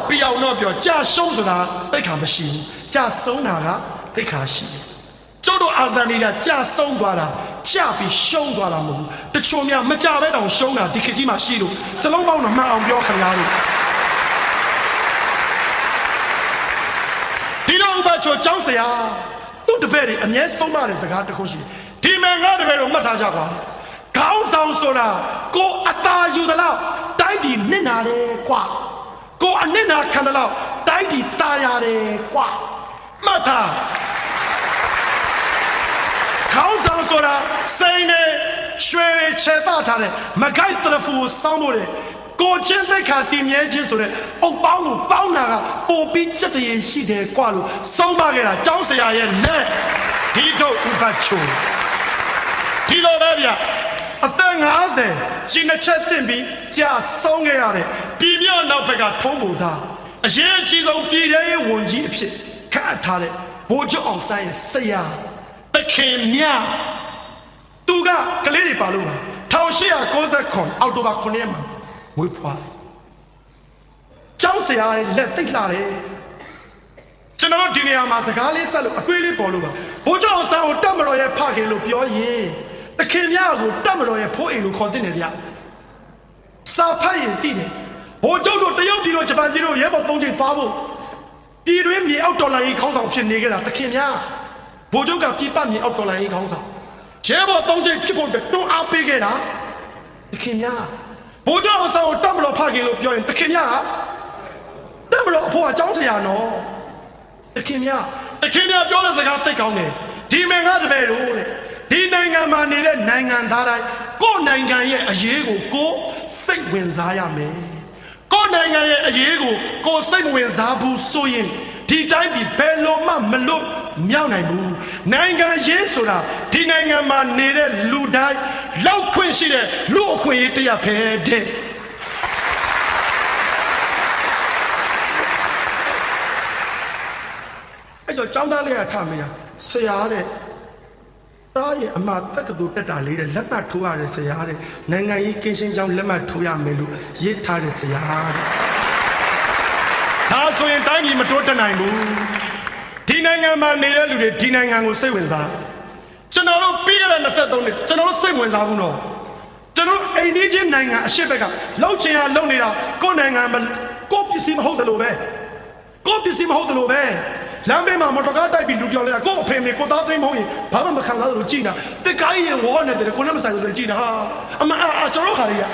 ပြောင်းတော့ပြောကြရှုံးဆိုတာတိတ်ခါမရှိဘူးကြဆုံးတာကတိတ်ခါရှိတယ်ကျတို့အာဇာနည်ကကြဆုံးသွားတာကြပြီးရှုံးသွားတာမဟုတ်ဘူးတချို့များမကြပဲတောင်ရှုံးတာဒီခေတ်ကြီးမှာရှိလို့စလုံးပေါင်းတော့မှန်အောင်ပြောခင်ဗျားတို့ဒီတော့ဥပချိုចောင်းဆရာသူ့တပည့်တွေအမြဲဆုံးမတဲ့စကားတစ်ခုရှိတယ်ဒီမှာငါတပည့်တို့မှတ်ထားကြပါခေါင်းဆောင်ဆိုတာကိုအသာယူသလောက်တိုင်းပြည်နစ်နာတယ်ကွာကိုအနစ်နာခံသလောက်တိုင်းပြည်ตายရတယ်ကွာမှတ်ထားခေါင်းဆောင်ဆိုတာစိန်နဲ့ရွှေတွေခြေတထားတယ်မခိုက်တရဖူစောင်းလို့တယ်ကိုချင်းသိခါတည်မြဲခြင်းဆိုတဲ့အုပ်ပေါင်းကိုပေါင်းတာကပိုပြီးစက်တရေရှိတယ်ကွာလို့ဆုံးမခဲ့တာကျောင်းဆရာရဲ့လက်ဒီတော့ဥပတ်ချုံဒီလိုပဲဗျအသက်50ကြီးနှစ်ချက်တင်ပြီးကြာဆုံးခဲ့ရတယ်ပြည်မြောက်နောက်ဘက်ကထုံးပုံသားအရေးအကြီးဆုံးပြည်ထောင်ရေးဝန်ကြီးအဖြစ်ခန့်ထားတဲ့ဗိုလ်ချုပ်အောင်ဆန်းရဲ့ဆရာတခင်မြသူကကလေးတွေပါလို့ပါ1899အောက်တိုဘာ9ရက်မှာဝေးဖွာတယ်ကျောင်းဆရာရဲ့လက်သိလာတယ်ကျွန်တော်ဒီနေရာမှာစကားလေးဆက်လို့အတွေးလေးပေါ်လို့ပါဗိုလ်ချုပ်အောင်ဆန်းကိုတက်မတော်ရဲ့ဖခင်လို့ပြောရင်တခင်မြကိုတက်မတော်ရဲ့ဖိုးအိမ်လို့ခေါ်တဲ့နေဗျစာဖတ်ရင်သိတယ်ဗိုလ်ချုပ်တို့တရုတ်ပြည်တို့ဂျပန်ပြည်တို့ရဲဘော်3ချိန်သွားဖို့ပြည်တွင်းမြေအောက်တော်လိုင်းကြီးခေါင်းဆောင်ဖြစ်နေကြတာတခင်မြဗိုလ်ချုပ်ကပြည်ပမြေအောက်တော်လိုင်းကြီးခေါင်းဆောင်ရဲဘော်3ချိန်ဖြစ်ဖို့တွန်းအားပေးခဲ့တာတခင်မြဗိုလ်ချုပ်အောင်ဆန်းကိုတက်မတော်ဖခင်လို့ပြောရင်တခင်မြတက်မတော်အဖိုးကကျောင်းဆရာနော်တခင်မြပြောတဲ့စကားသိကောင်းတယ်ဒီမင်္ဂတပည့်တို့တဲ့ဒီနိုင်ငံမှာနေတဲ့နိုင်ငံသားတိုင်းကိုယ်နိုင်ငံရဲ့အရေးကိုကိုစိတ်ဝင်စားရမယ်ကိုယ်နိုင်ငံရဲ့အရေးကိုကိုစိတ်ဝင်စားဘူးဆိုရင်ဒီတိုင်းပြည်ဘယ်လိုမှမလွတ်မြောက်နိုင်ဘူးနိုင်ငံရေးဆိုတာဒီနိုင်ငံမှာနေတဲ့လူတိုင်းလောက်ခွင့်ရှိတဲ့လူအခွင့်အရေးတရားပဲတဲ့အဲ့တော့ကျောင်းသားလေးကထားမိတာဆရာတဲ့သားရဲ့အမတက်ကတူတက်တာလေးတဲ့လက်မှတ်ထိုးရတဲ့ဆရာတဲ့နိုင်ငံရေးကင်းရှင်းကြောင်းလက်မှတ်ထိုးရမယ်လို့ရေးထားတဲ့ဆရာတဲ့ဒါဆိုရင်တိုင်းပြည်မတိုးတက်နိုင်ဘူးဒီနိုင်ငံမှာနေတဲ့လူတွေဒီနိုင်ငံကိုစိတ်ဝင်စားကျွန်တော်တို့ပြီးခဲ့တဲ့23နှစ်ကျွန်တော်တို့စိတ်ဝင်စားဘူးနော်ကျွန်တော်အိန္ဒိယနိုင်ငံအရှေ့ဘက်ကလောက်ချင်ရလုံနေတာကိုယ်နိုင်ငံကိုပစ္စည်းမဟုတ်တယ်လို့ပဲလမ်းဘေးမှာမော်တော်ကားတိုက်ပြီးလူပြောင်းနေတာကို့အဖေမေကိုသားသိမ်းမဟုတ်ရင်ဘာမှမခံစားလို့ကြည်တာတကိုင်းရင်ဝေါ်နေတယ်ကိုနဲ့မဆိုင်လို့ကြည်တာဟာအမကျွန်တော်ခါလေးရ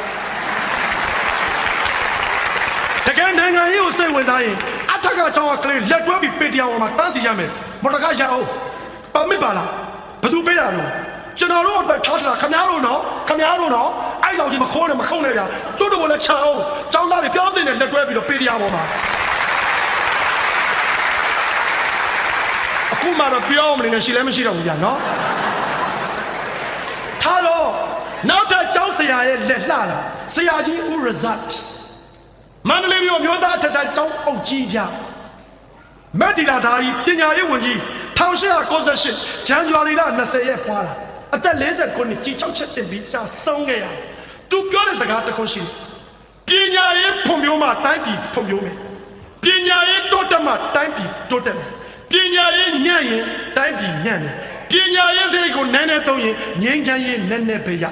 တကယ်နိုင်ငံရေးကိုစိတ်ဝင်စားရင်အထက်ကကြောင်းကလေးလက်တွဲပြီးပေတရားပေါ်မှာတန်းစီရမယ်မော်တော်ကားရအောင်ပါမစ်ပါလားဘသူပေးတာတော့ကျွန်တော်တို့အတွက်ထားတာခင်ဗျားတို့နော်အဲ့လောက်ကြီးမခိုးနဲ့မခုံနဲ့ဗျာကျွတ်တို့လည်းချအောင်ကျောင်းသားတွေပြောင်းတင်နဲ့လက်တွဲပြီးတော့ပေတရားပေါ်မှာအခုမှတော့ပြောမနေနဲ့ရှိလည်းမရှိတော့ဘူးဗျာနော်ထားတော့နောက်ထပ်ကျောင်းဆရာရဲ့လက်လှလာဆရာကြီးဦးရဇတ်မန္တလေးမြို့မြို့သားထက်တန်းကျောင်းအုပ်ကြီးဗျာမက်ဒီလာသားကြီးပညာရေးဝန်ကြီး1898ဇန်နဝါရီလ20ရက်ဖွာလာအသက်49နှစ်ကြီး6ချက်တင်ပြီးကြာဆုံးခဲ့ရတယ်သူပြောတဲ့စကားတစ်ခုရှိတယ်ပညာရေးဖွံ့ဖြိုးမှတိုင်းပြည်ဖွံ့ဖြိုးမယ်ပညာရေးတိုးတက်မှတိုင်းပြည်တိုးတက်မယ်ပညာရေးညံ့ရင်တိုင်းပြည်ညံ့တယ် ပညာရေးစိတ်ကိုနည်းနည်းသုံးရင်ငြိမ်းချမ်းရေးနည်းနည်းပဲရ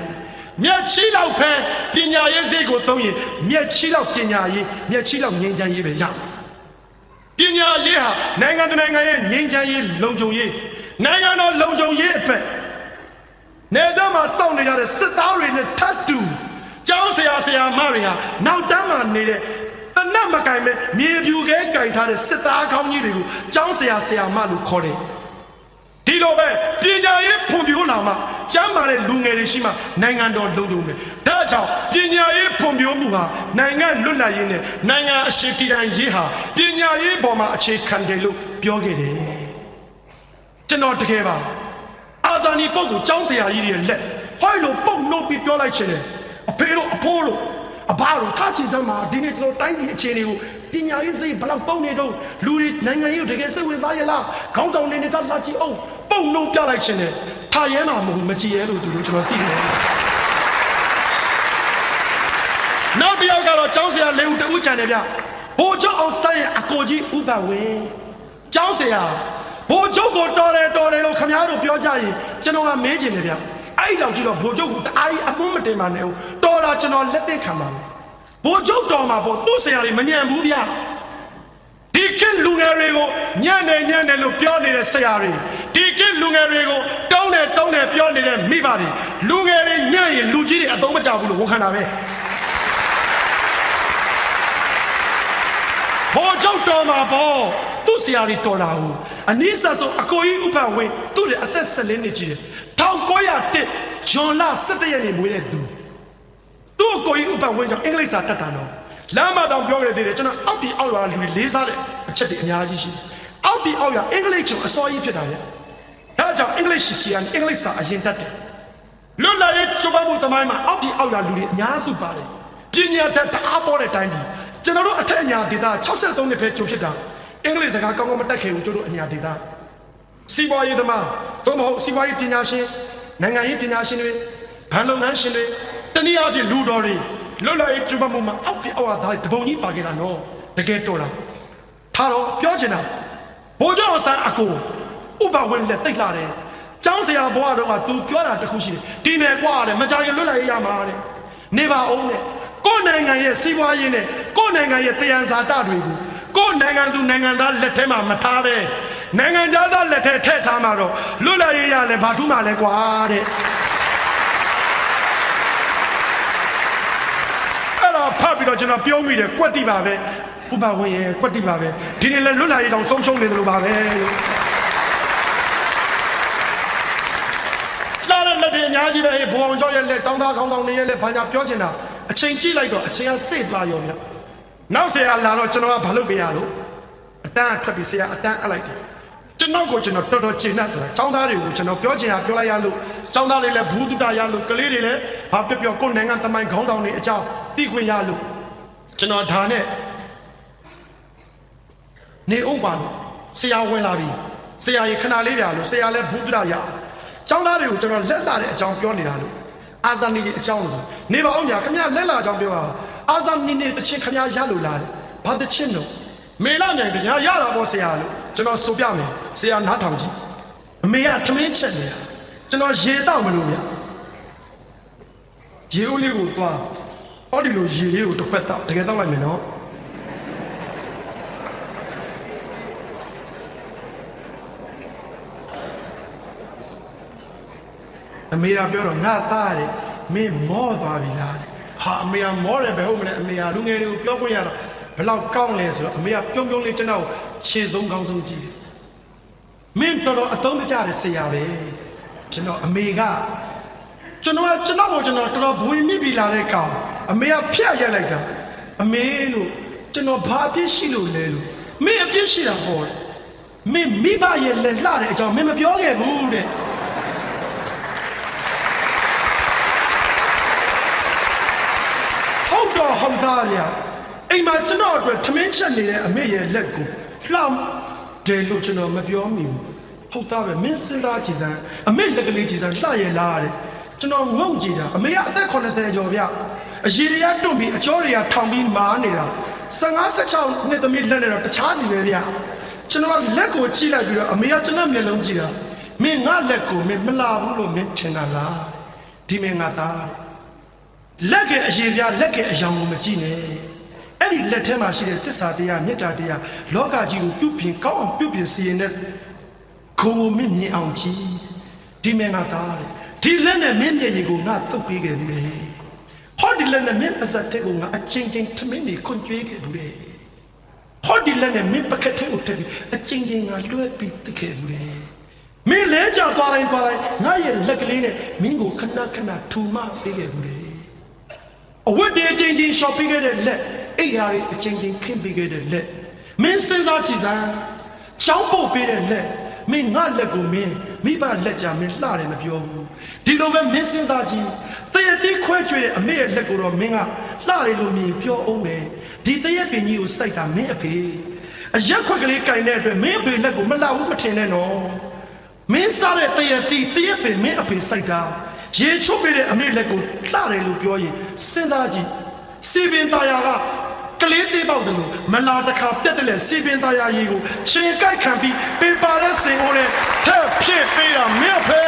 မျက်ချီလောက်ပဲပညာရေးစိတ်ကိုသုံးရင်မျက်ချီလောက်ပညာရေးမျက်ချီလောက်ငြိမ်းချမ်းရေးပဲရပညာရေးဟာနိုင်ငံတစ်နိုင်ငံရဲ့ငြိမ်းချမ်းရေးလုံခြုံရေးနိုင်ငံတော်လုံခြုံရေးအတွက်နေသားမှာစောင့်နေကြတဲ့စစ်သားတွေနဲ့ထပ်တူကျောင်းဆရာမတွေဟာနောက်တန်းမှာနေတဲ့တနတ်မကင်ပဲမြေပြူခဲကင်ထားတဲ့စစ်သားကောင်းကြီးတွေကိုကျောင်းဆရာမလို့ခေါ်တယ်ဒီလိုပဲပညာရေးဖွံ့ဖြိုးလာမှကျမ်းမာတဲ့လူငယ်တွေရှိမှနိုင်ငံတော်လုံခြုံမယ်ဒါကြောင့်ပညာရေးဖွံ့ဖြိုးမှုဟာနိုင်ငံလွတ်လပ်ရေးနဲ့နိုင်ငံအရှိတည်တံ့ရေးဟာပညာရေးပေါ်မှာအခြေခံတယ်လို့ပြောခဲ့တယ်ကျွန်တော်တကယ်ပါအာဇာနည်ပုဂ္ဂိုလ်ကျောင်းဆရာကြီးတွေလက်ဟိုက်လို့ပုံနှုတ်ပြီးပြောလိုက်ချင်တယ်အဖေတို့အဖိုးတို့အဘတို့ခါချီစမ်းမှာဒီနေ့ကျွန်တော်တိုင်းပြည်အခြေအနေကိုပညာရေးစိတ်ဘယ်လောက်ပုံနေတော့လူတွေနိုင်ငံရေးတကယ်စိတ်ဝင်စားရလားခေါင်းဆောင်နေနေတာလာကြည့်အောင်ပုံနှုတ်ပြလိုက်ချင်တယ်ထားရဲမှာမကြည့်ရဲလို့သူတို့ကျွန်တော်သိတယ်နောက်တစ်ယောက်ကတော့ကျောင်းဆရာလေးဦးတဦးချန်တယ်ဗျဘိုးချုပ်အောင်ဆက်ရဲ့အကိုကြီးဥပဝင်းကျောင်းဆရာဘိုးချုပ်ကိုတော်တယ်လို့ခင်ဗျားတို့ပြောကြရင်ကျွန်တော်ကမေးချင်တယ်ဗျအဲ့လောက်ကြည့်တော့ဘိုးချုပ်ကတအားကြီးအမွှန်းမတင်ပါနဲ့ဦးတော်တာကျွန်တော်လက်သက်ခံပါမယ်ဘိုးချုပ်တော်မှာပေါ့သူ့ဆရာတွေမညံဘူးဗျဒီကလူငယ်တွေကိုညံ့တယ်လို့ပြောနေတဲ့ဆရာတွေဒီကလူငယ်တွေကိုတောင်းတယ်ပြောနေတဲ့မိဘတွေလူငယ်တွေညံ့ရင်လူကြီးတွေအသုံးမကျဘူးလို့ဝန်ခံတာပဲဘိုးချုပ်တော်မှာပေါ့သူ့ဆရာတွေတော်တာဟုတ်အနည်းဆက်ဆုံးအကိုကြီးဥပ္ပဝင်းသူ့ရဲ့အသက်14နှစ်ကြီးတယ်1901ဂျွန်လ17ရက်နေ့မွေးတဲ့သူသူ့ကိုကြီးဥပ္ပဝင်းကြောင့်အင်္ဂလိပ်စာတတ်တာတော့လမ်းမတောင်ပြောကြတယ်ကျွန်တော်အောက်ဒီအောက်ရွာလူတွေလေးစားတဲ့အချက်တွေအများကြီးရှိအောက်ဒီအောက်ရွာအင်္ဂလိပ်ချုံအစောကြီးဖြစ်တာဗျဒါကြောင့်အင်္ဂလိပ်ရှိရန်အင်္ဂလိပ်စာအရင်တတ်တယ်လွတ်လပ်ရေးချိုးဖောက်မှုသမိုင်းမှာအောက်ဒီအောက်ရွာလူတွေအများစုပါတယ်ပညာတတ်တအားပေါ်တဲ့အတိုင်းပြည်ကျွန်တော်တို့အထက်အညာဒေသ63နှစ်ပဲကျုံဖြစ်တာအင်္ဂလိပ်စကားကောင်းကောင်းမတတ်ခဲ့ဘူးတို့အညာဒေသစီးပွားရေးသမားသို့မဟုတ်စီးပွားရေးပညာရှင်နိုင်ငံရေးပညာရှင်တွေဘဏ်လုပ်ငန်းရှင်တွေတနည်းအားဖြင့်လူတော်တွေလွတ်လပ်ရေးချိုးဖောက်မှုမှာအောက်ပြအောက်သားတပုံကြီးပါခဲ့တာနော်တကယ်တော်တာထားတော့ပြောချင်တာဘိုးကျော်ဆန်းအကိုဥပဝင်းလက်တိတ်လာတယ်ကျောင်းဆရာဘွားတော့ကသူပြောတာတခုရှိတယ်ဒီနယ်ကွာတယ်မကြခင်လွတ်လပ်ရေးရမှာတဲ့နေပါအောင်တဲ့ကိုယ်နိုင်ငံရဲ့စီးပွားရေးနဲ့ကိုယ်နိုင်ငံရဲ့တရားစာတတွေကိုကိုယ်နိုင်ငံသူနိုင်ငံသားလက်ထဲမှာမထားပဲနိုင်ငံသားလက်ထဲထည့်ထားမှာတော့လွတ်လပ်ရေးရလဲဘာထူးမှလဲကွာတဲ့အဲ့တော့ဖတ်ပြီးတော့ကျွန်တော်ပြောမိတယ်ကွက်တိပါပဲဥပဝင်းရဲ့ကွက်တိပါပဲဒီနေ့လဲလွတ်လပ်ရေးတောင်ဆုံးရှုံးနေတယ်လို့ပါပဲလာတဲ့လက်တွေအများကြီးပဲဘုံအောင်ကျော်ရဲ့လက်တောင်းသားခေါင်းဆောင်နေရဲ့လက်ဘာညာပြောချင်တာအချိန်ကြည့်လိုက်တော့အချိန်ကစိတ်လာရောဗျနောက်ဆရာလာတော့ကျွန်တော်ကဘာလုပ်ပေးရလို့အတန်းထွက်ပြီးဆရာအတန်းအပ်လိုက်တယ်ကျွန်တော်ကိုကျွန်တော်တော်ကျေနပ်တယ်ចောင်းသားတွေကိုကျွန်တော်ပြောချင်တာပြောလိုက်ရလို့ចောင်းသားတွေလည်းဘူးတုတရလို့ကလေးတွေလည်းဘာပြောကိုယ်နိုင်ငံသမိုင်းခေါင်းဆောင်တွေအကြောင်းသိခွင့်ရလို့ကျွန်တော်ဒါနဲ့နေအောင်ပါလို့ဆရာဝင်လာပြီဆရာကြီးခဏလေးပြလို့ဆရာလည်းဘူးတုတရចောင်းသားတွေကိုကျွန်တော်လက်လာတဲ့အကြောင်းပြောနေတာလို့အာဇာနည်အကြောင်းလို့နေပါအောင်ညာခင်ဗျလက်လာအကြောင်းပြောတာအာဇာနည်နဲ့တချင်းခင်ဗျရလို့လားဘာတချင်းတော့မေလာမြိုင်တရားရတာပေါ့ဆရာလို့ကျွန်တော်ဆိုပြမယ်ဆရာနားထောင်ကြည့်အမေကထမင်းချက်နေတာကျွန်တော်ရေတောက်မလို့ဗျရေဦးလေးကိုသွားဟောဒီလိုရေလေးကိုတစ်ခွက်တောက်တကယ်တောက်လိုက်မယ်နော်အမေကပြောတော့ငါသားတယ်မင်းမောသွားပြီလားဟာအမေကမောတယ်ဘယ်ဟုတ်မလဲအမေကလူငယ်တွေကိုပြောခွင့်ရတော့ဘယ်လောက်ကောင်းလဲဆိုတော့အမေကပြုံးလေးကျွန်တော်ခြေဆုံးကောင်းဆုံးကြည့်တယ်မင်းတော်အသုံးမကျတဲ့ဆရာပဲကျွန်တော်အမေကကျွန်တော်ကိုကျွန်တော်တော်ဘွေမိပြီလာတဲ့ကောင်အမေကဖျက်ရိုက်လိုက်တာအမေလို့ကျွန်တော်ဘာအပြစ်ရှိလို့လဲလို့မင်းအပြစ်ရှိတာပေါ့မင်းမိဘရဲ့လက်လှတဲ့အကြောင်းမင်းမပြောခဲ့ဘူးတဲ့ဟုတ်သားဗျာအိမ်မှာကျွန်တော်အတွက်ထမင်းချက်နေတဲ့အမေရဲ့လက်ကိုလှောင်တယ်လို့ကျွန်တော်မပြောမိဘူးဟုတ်သားပဲမင်းစဉ်းစားကြည့်စမ်းအမေလက်ကလေးကြည့်စမ်းလှရလားတဲ့ကျွန်တော်ငုံကြည့်တာအမေကအသက်80ကျော်ဗျအရေတွေကတွန့်ပြီးအကျော်တွေကထောင်ပြီးမာနေတာ15-16နှစ်သမီးလက်နဲ့တော့တခြားစီပဲဗျကျွန်တော်လက်ကိုကြည့်လိုက်ပြီးတော့အမေကကျွန်တော်မျက်လုံးကြည့်တာ မင်းငါလက်ကိုမင်းမလာဘူးလို့မင်းထင်တာလားဒီမင်းငါသားလက်ကအရင်ပြလက်ကအယောင်ကိုမကြည့်နဲ့အဲ့ဒီလက်ထဲမှာရှိတဲ့တစ္ဆာတရားမေတ္တာတရားလောကကြီးကိုပြုပြင်ကောင်းအောင်ပြုပြင်စီရင်တဲ့ကိုယ်မင်းမြင်အောင်ကြည့်ဒီမင်းငါသားဒီလက်နဲ့မင်းမျက်ရည်ကိုငါတုပ်ပေးခဲ့ဘူးလေဟောဒီလက်နဲ့မင်းပါစတဲ့ကိုငါအချင်းချင်းထမင်းနေခွန်ကြွေးခဲ့ဘူးလေဟောဒီလက်နဲ့မင်းပကတ်ထဲကိုထည့်ပြီးအချင်းချင်းငါလွှဲပြီးတခဲ့ဘူးလေမင်းလဲကြသွားတိုင်းငါရဲ့လက်ကလေးနဲ့မင်းကိုခဏခဏထူမပေးခဲ့ဘူးလေအဝတ်တွေအချင်းချင်းရှော့ပေးခဲ့တဲ့လက်အိယာတွေအချင်းချင်းခင်းပေးခဲ့တဲ့လက်မင်းစဉ်းစားကြည့်စမ်းချောင်းပုတ်ပေးတဲ့လက်မင်းငါလက်ကိုမင်းမိဘလက်ကြမင်းလှတယ်မပြောဘူးဒီလိုပဲမင်းစဉ်းစားကြည့်တရတိခွဲကျွေးတဲ့အမေရဲ့လက်ကိုတော့မင်းကလှတယ်လို့မြင်ပြောအောင်မယ်ဒီတရက်ပင်ကြီးကိုစိုက်တာမင်းအဖေအရက်ခွက်ကလေးကင်တဲ့အတွက်မင်းအဖေလက်ကိုမလှဘူးမထင်နဲ့နော်မင်းစားတဲ့တရက်ပင်မင်းအဖေစိုက်တာရေချုပ်ပေးတဲ့အမေလက်ကိုလှတယ်လို့ပြောရင်စဉ်းစားကြည့်စီပင်သားယာကကလေးသေးပေါက်တယ်လို့မလာတခါပြတ်တယ်လေစီပင်သားယာရေကိုချင်းကြိုက်ခံပြီးပေပါတဲ့စင်အိုးနဲ့ထပ်ဖြစ်ပေးတာမင်းအဖေ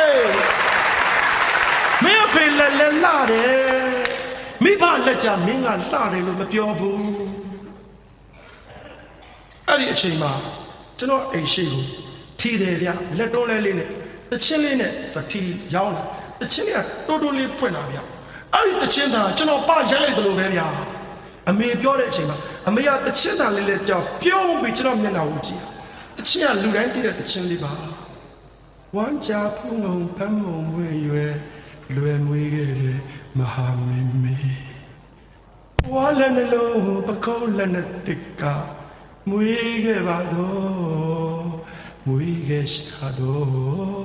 လက်လှတယ်မိဘလက်ကြမင်းကလှတယ်လို့မပြောဘူးအဲ့ဒီအချိန်မှာကျွန်တော်အိမ်ရှိကိုထီတယ်ဗျလက်တွန်းလဲလေးနဲ့တချင်းလေးနဲ့ထီရောင်းတာတချင်းလေးကတိုးတိုးလေးဖွင့်လာဗျအဲ့ဒီတချင်းသားကျွန်တော်ပရိုက်လိုက်တယ်လို့ပဲဗျာအမေပြောတဲ့အချိန်မှာအမေကတချင်းသားလေးလေးကြောက်ပြုံးပြီးကျွန်တော်မျက်နှာကိုကြည့်တချင်းကလူတိုင်းသိတဲ့တချင်းလေးပါဝမ်းကြဖုံငုံပန်းမုံဝဲရွယ်လွယ်မွေးခဲ့တဲ့မဟာမင်းမေဝါလည်းနှလုံးပကုံးလည်းနဲ့တက်ကမွေးခဲ့ပါတော့မွေးခဲ့ရှာတော့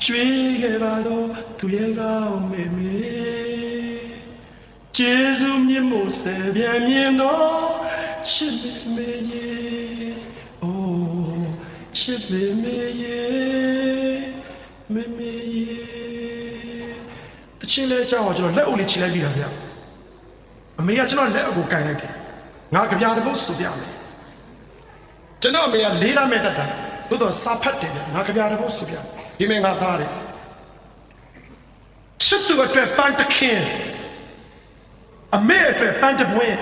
ကျွေးခဲ့ပါတော့သူရဲ့ကောင်းမေမေကျေးဇူးမြင့်မို့ဆယ်ပြန်မြင်တော့ချစ်မေမေရေအိုးချစ်မေမေရေမေမေရေတချင်းလဲကြောက်ကျွန်တော်လက်အုပ်လေးချလိုက်ပြီလားဗျအမေကကျွန်တော်လက်အုပ်ကိုကင်လိုက်တယ်ငါကြပြတဲ့ဘုတ်ဆူပြမယ်ကျွန်တော်အမေကလေးလာမဲ့တတ်တာသို့တော့စာဖတ်တယ်ဗျငါကြပြတဲ့ဘုတ်ဆူပြဒီမင်းငါသားတယ်ချစ်သူအတွက်ပန်းတခင်အမေအတွက်ပန်းတပွင့်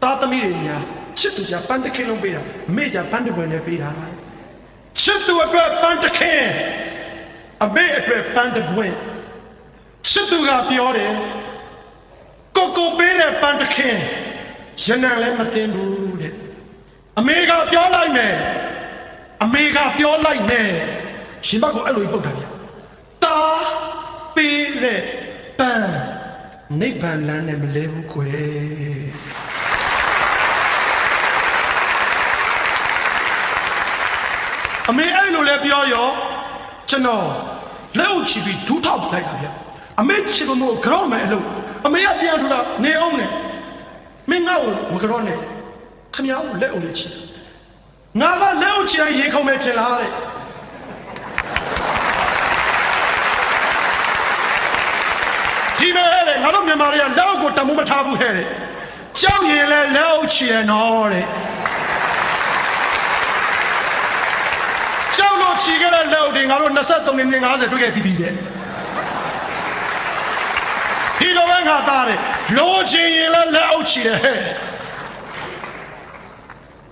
သားသမီးတွေများချစ်သူကြပန်းတခင်လုံးပေးတာအမေကြပန်းတပွင့်နဲ့ပေးတာချစ်သူအတွက်ပန်းတခင်အမေအတွက်ပန်းတပွင့်ချစ်သူကပြောတယ်ကိုပေးတဲ့ပန်းတခင်ရနံလည်းမသိဘူးတဲ့အမေကပြောလိုက်မယ်ရှင်ဘကအဲ့လိုပုတ်တာဗျတာပေးတဲ့ပန်းနိဗ္ဗာန်လမ်းနဲ့မလဲဘူးကွယ်အမေအဲ့လိုလဲပြောရောကျွန်တော်လက်အုပ်ချီပြီးဒူးထောက်လိုက်တာဗျအမေချီလို့မို့ကြောက်မယ်အလုပ်အမေကပြန်ထလာနေအောင်နဲ့မင်းငါ့ကိုမကြောက်နဲ့ခမည်းတော်လက်အုပ်လေးချီငါကလက်အုပ်ချီရင်ရေခုံမဲ့ထင်လားတဲ့ဒီမဲ့ငါတို့မြန်မာတွေကလက်အုပ်ကိုတမိုးမထားဘူးဟဲ့တဲ့ကြောက်ရင်လည်းလက်အုပ်ချီရနော်တဲ့ကြောက်လို့ချီခဲ့တဲ့လက်အုပ်တွေငါတို့23နှစ်50တွေ့ခဲ့ပြီးပြီတဲ့ဒီလိုပဲငါသားတယ်လိုချင်ရင်လည်းလက်အုပ်ချီတယ်ဟဲ့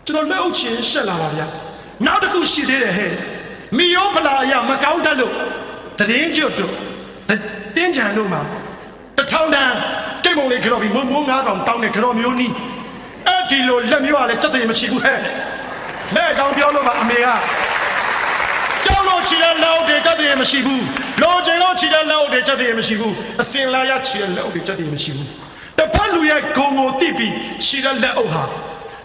ကျွန်တော်လက်အုပ်ချီရှက်လာပါဗျာနောက်တစ်ခုရှိသေးတယ်ဟဲ့မီယောဖလာအရာမကောင်းတတ်လို့တရင်ကျွတ်တို့တင်းချန်တို့မှာ1000တန်းတိတ်မုံလေးကြော်ပြီးမုံ9000တောင်းတဲ့ကြော်မျိုးနီးအဲ့ဒီလိုလက်မျိုးကလည်းစက်တည်းမရှိဘူးဟဲ့လက်အကြောင်းပြောလို့ပါအမေကကြောက်လို့ချီတဲ့လက်အုပ်တွေစက်တည်းမရှိဘူးလိုချင်လို့ချီတဲ့လက်အုပ်တွေစက်တည်းမရှိဘူးအစင်လာရချီတဲ့လက်အုပ်တွေစက်တည်းမရှိဘူးတပတ်လူရဲ့ဂုံကိုတိပြီးချီတဲ့လက်အုပ်ဟာ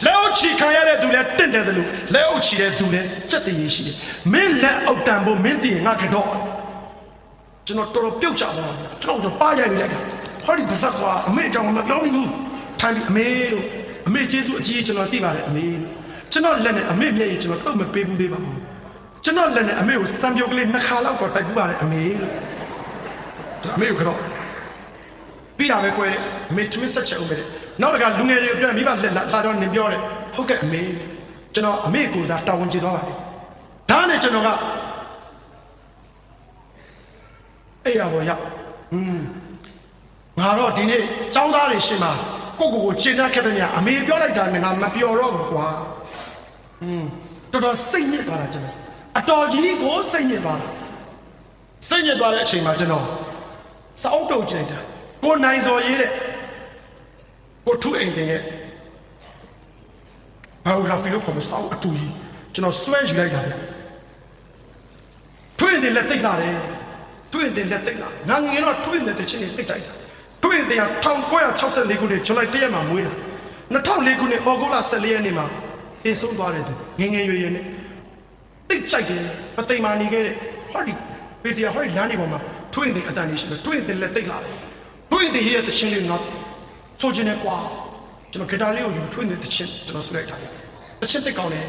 လက်အုပ်ချီခံရတဲ့သူလည်းတင့်တယ်လို့လက်အုပ်ချီတဲ့သူလည်းစက်တည်းရှိတယ်မင်းလက်အုပ်တန်ဖို့မင်းတည်ငါကတော့ကျွန်တော်တော်ပြုတ်ကြပါကျွန်တော်ပါရိုက်လိုက်တာဟောဒီပါဇက်ကွာအမေအကြောင်းမပြောဘူးထိုင်ပြီးအမေတို့အမေကျေးဇူးအကြီးကျွန်တော်သိပါတယ်အမေကျွန်တော်လက်နဲ့အမေမျက်ရည်ကျွန်တော်တော့မပေးဘူးသေးပါဘူးကျွန်တော်လက်နဲ့အမေကိုစံပြုတ်ကလေး2ခါလောက်တော့တိုက်ပူပါတယ်အမေကျွန်တော်အမေကိုကတော့ပြီးတာပဲကွယ်အမေသမီးဆက်ချက်ဦးမယ်နောက်တကလူငယ်တွေပြန်မိဘလက်လာတော့နေပြောတယ်ဟုတ်ကဲ့အမေကျွန်တော်အမေကိုစားတာဝန်ကျေသွားပါပြီဒါနဲ့ကျွန်တော်က အဲ့ရပေါ်ရောက်ငါတော့ဒီနေ့ចောင်းသားတွေရှင်မှာကိုကျင်းတတ်ခဲ့တဲ့ညအမေပြောလိုက်တာနဲ့ငါမပြောတော့ဘူးကွာတော်တော်စိတ်ညစ်သွားတာကျွန်တော်အတော်ကြီးကိုစိတ်ညစ်သွားတာစိတ်ညစ်သွားတဲ့အချိန်မှာကျွန်တော်စောင်းတုံကျင်တာကိုနိုင်စော်ရေးတဲ့ကိုထုအိမ်တင်ရဲ့ဘာလို့လာဖီလို့ခေါ်မစောင်းအတူကြီးကျွန်တော်ဆွဲယူလိုက်တာလေထွေးတယ်လက်တိတ်လာတယ်ထွေးတယ်လက်တိတ်လာငါငယ်တော့ထွေးတယ်တချင်းတိတ်တိုက်တာထွေးတယ်1964ခုနှစ်ဇူလိုင်1ရက်မှာမွေးတာ2004ခုနှစ်ဩဂုတ်လ14ရက်နေ့မှာအေးဆုံးသွားတယ်သူငယ်ရွယ်နဲ့တိတ်ကြိုက်တယ်အသိမာနေခဲ့တဲ့ဟောဒီပေတရာဟောဒီလမ်းတွေပေါ်မှာထွေးတယ်အတန်ကြီးရှိတယ်ထွေးတယ်လက်တိတ်လာတယ်ထွေးတယ်ရဲ့တချင်းလေးငါဆိုချင်တယ်ကွာကျွန်တော်ဂီတာလေးကိုယူထွေးတယ်တချင်းကျွန်တော်ဆွဲလိုက်တာလေတချင်းတိတ်ကောင်းတယ်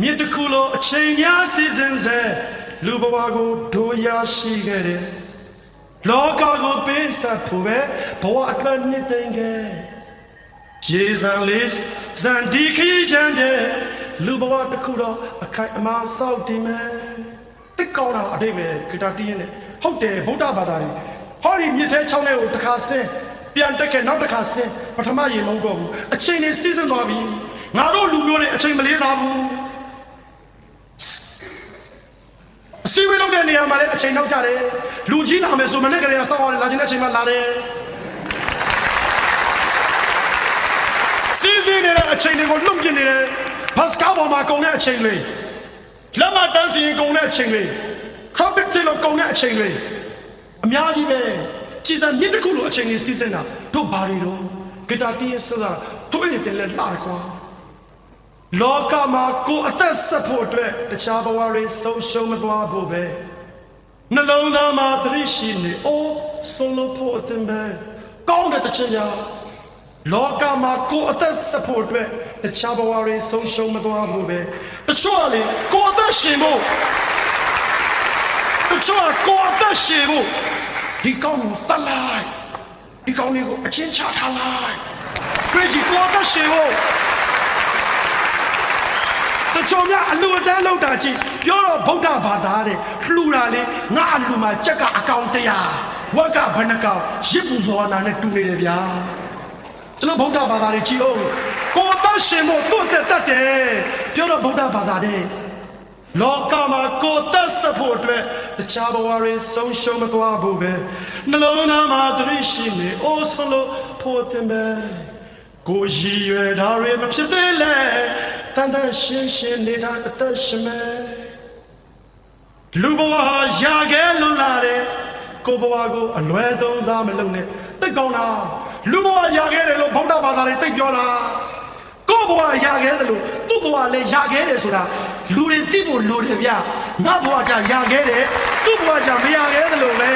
မြေတကူလိုအချိန်များစီစဉ်စေလူဘဝကိုဒိုးရရှိခဲ့တယ်လောကကိုပေးဆက်ဖို့ပဲဘဝအတွက်နှစ်သိမ့်ခဲ့ရေစံလေးဇန်ဒီခီချမ်းတဲ့လူဘဝတစ်ခုတော့အခိုင်အမာစောက်တည်မယ်တိတ်ကောင်းတာအတိတ်ပဲဂီတာတီးရင်းနဲ့ဟုတ်တယ်ဗုဒ္ဓဘာသာတွေဟောဒီမြစ်ထဲချောင်းထဲကိုတစ်ခါဆင်းပြန်တက်ခဲ့နောက်တစ်ခါဆင်းပထမရေမုန်းတော့ဘူးအချိန်လေးစီးစင်းသွားပြီငါတို့လူမျိုးတွေအချိန်မလေးစားဘူးစီဝေးလုံးတဲ့နေရာမှာလည်းအချိန်နောက်ကြတယ်လူကြီးလာမယ်ဆိုမနေ့ကလေးကစောင့်ရတယ်လာခြင်းတဲ့အချိန်မှလာတယ်စီးစင်းနေတဲ့အချိန်တွေကိုလွတ်ပြနေတယ်ဘတ်စကားပေါ်မှာကုန်တဲ့အချိန်လေးလက်မတန်းစီရင်ကုန်တဲ့အချိန်လေး trumpet တွေလို့ကုန်တဲ့အချိန်လေးအများကြီးပဲကြည်စံမြင့်တစ်ခုလိုအချိန်လေးစီးစင်းတာတို့ဘာတွေတော့ဂီတာတီးရစတာတို့ရတဲ့လက်လာကွာလောကမှာကိုအသက်ဆက်ဖို့အတွက်တခြားဘဝတွေဆုံးရှုံးမသွားဖို့ပဲနှလုံးသားမှာသတိရှိနေအိုးဆုံးလို့ဖို့အသင်ပဲကောင်းတဲ့တချင်ညာလောကမှာကိုအသက်ဆက်ဖို့အတွက်တခြားဘဝတွေဆုံးရှုံးမသွားဖို့ပဲတချို့လေကိုအသက်ရှင်ဖို့တချို့ကိုအသက်ရှင်ဖို့ဒီကောင်းကိုတတ်လိုက်ဒီကောင်းလေးကိုအချင်းချထားလိုက်ပြည်ကြီးကိုအသက်ရှင်ဖို့တချို့များအလူအတန်းလောက်တာကြည့်ပြောတော့ဗုဒ္ဓဘာသာတဲ့လှူတာလေငါအလူမှာကြက်ကအကောင်100ဝက်ကဘယ်နှကောင်ရစ်ပူဇော်နာနဲ့တူနေတယ်ဗျာကျွန်တော်ဗုဒ္ဓဘာသာတွေကြည့်အောင်ကိုယ်သက်ရှင်ဖို့သူ့သက်တတ်တယ်ပြောတော့ဗုဒ္ဓဘာသာတဲ့လောကမှာကိုယ်သက်ဆက်ဖို့အတွက်တခြားဘဝတွေဆုံးရှုံးမသွားဘူးပဲနှလုံးသားမှာသတိရှိနေအိုးဆုံးလို့ဖို့တင်ပဲကိုရည်ရွယ်တာတွေမဖြစ်သေးလဲတန်တန်ရှင်းရှင်းနေတာအသက်ရှင်မယ်လူဘဝရာခဲလွန်လာတယ်ကိုဘဝကိုအလွယ်သုံးစားမလုပ်နဲ့တိတ်ကောင်းတာလူဘဝရာခဲတယ်လို့ဗုဒ္ဓဘာသာတွေတိတ်ပြောတာကိုဘဝရာခဲတယ်လို့သူ့ဘဝလည်းရာခဲတယ်ဆိုတာလူတွေသိဖို့လိုတယ်ဗျငါဘဝကြရာခဲတယ်သူ့ဘဝကြမရာခဲတယ်လို့ပဲ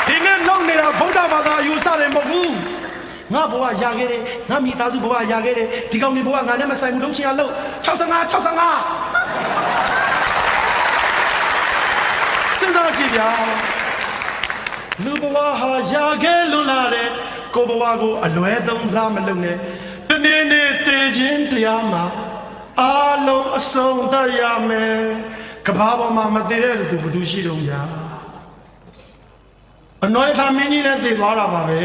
ဒီနေ့လုံနေတာဗုဒ္ဓဘာသာယူဆတယ်မဟုတ်ဘူးငါဘဝရခဲ့တယ်ငါမိသားစုဘဝရခဲ့တယ်ဒီကောင်တွေဘဝငါနဲ့မဆိုင်ဘူးလုံးချင်ရလို့65စဉ်းစားကြည့်ဗျာလူဘဝဟာရခဲ့လွန်လာတယ်ကိုဘဝကိုအလွဲသုံးစားမလုပ်နဲ့ဒီနေ့နေ့တည်ခြင်းတရားမှာအားလုံးအဆုံးသတ်ရမယ်ကဘာပေါ်မှာမတည်တဲ့လူဘယ်သူရှိတော့ညာအနွယ်ထားမင်းကြီးလည်းတည်သွားတာပါပဲ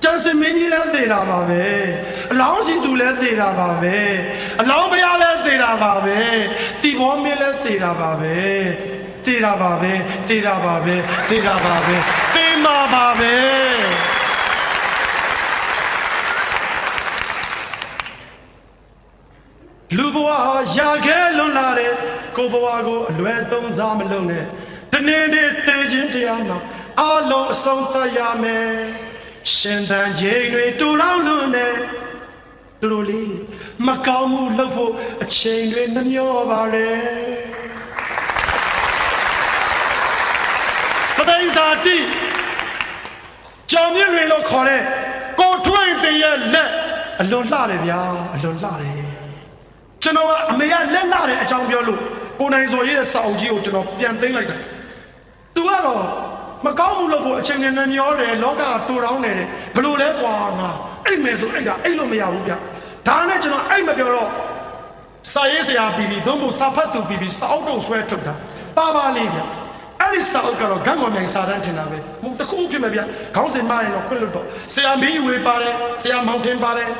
ကျန်စင်မင်းကြီးလည်းသေတာပါပဲအလောင်းစီသူလည်းသေတာပါပဲအလောင်းဘုရားလည်းသေတာပါပဲတီဘောမင်းလည်းသေတာပါပဲသေတာပါပဲသေတာပါပဲသေတာပါပဲသေမှာပါပဲလူဘဝရာခဲလွန်လာတဲ့ကိုဘဝကိုအလွယ်သုံးစားမလုပ်နဲ့ဒီနေ့နေ့သေခြင်းတရားမှာအလုံးအဆုံးသတ်ရမယ်ရှင်သန်ခြင်းတွေတူတောင်းလို့နဲ့သူတို့လေးမကောင်းမှုလုပ်ဖို့အချိန်တွေနှမျောပါလေပဒိဇာတိကြောင်မြင့်တွေလို့ခေါ်တဲ့ကိုထွင်းတရဲ့လက်အလွန်လှတယ်ဗျာအလွန်လှတယ်ကျွန်တော်ကအမေကလက်လှတယ်အကြောင်းပြောလို့ကိုနိုင်စော်ရေးတဲ့စာအုပ်ကြီးကိုကျွန်တော်ပြန်သိမ်းလိုက်တယ်သူကတော့မကောင်းမှုလို့ကိုအချိန်နဲ့မျောတယ်လောကတူတောင်းနေတယ်ဘလို့လဲကွာငါအိတ်မယ်ဆိုအိတ်ကအိတ်လို့မရဘူးဗျဒါနဲ့ကျွန်တော်အိတ်မပြောတော့စာရေးဆရာပြီးပြီးသုံးဖို့စာဖတ်သူပြီးပြီးစာအုပ်တုပ်ဆွဲထုတ်တာပါပါလေးဗျ အဲ့ဒီစာအုပ်ကတော့ဂတ်မော်မြိုင်စာတန်းထင်တာပဲဟိုတခုဖြစ်မယ်ဗျခေါင်းစဉ်မရင်တော့ခွင့်လို့တော့ဆရာမင်းယူဝေပါတယ်ဆရာမောင်ထင်းပါတယ်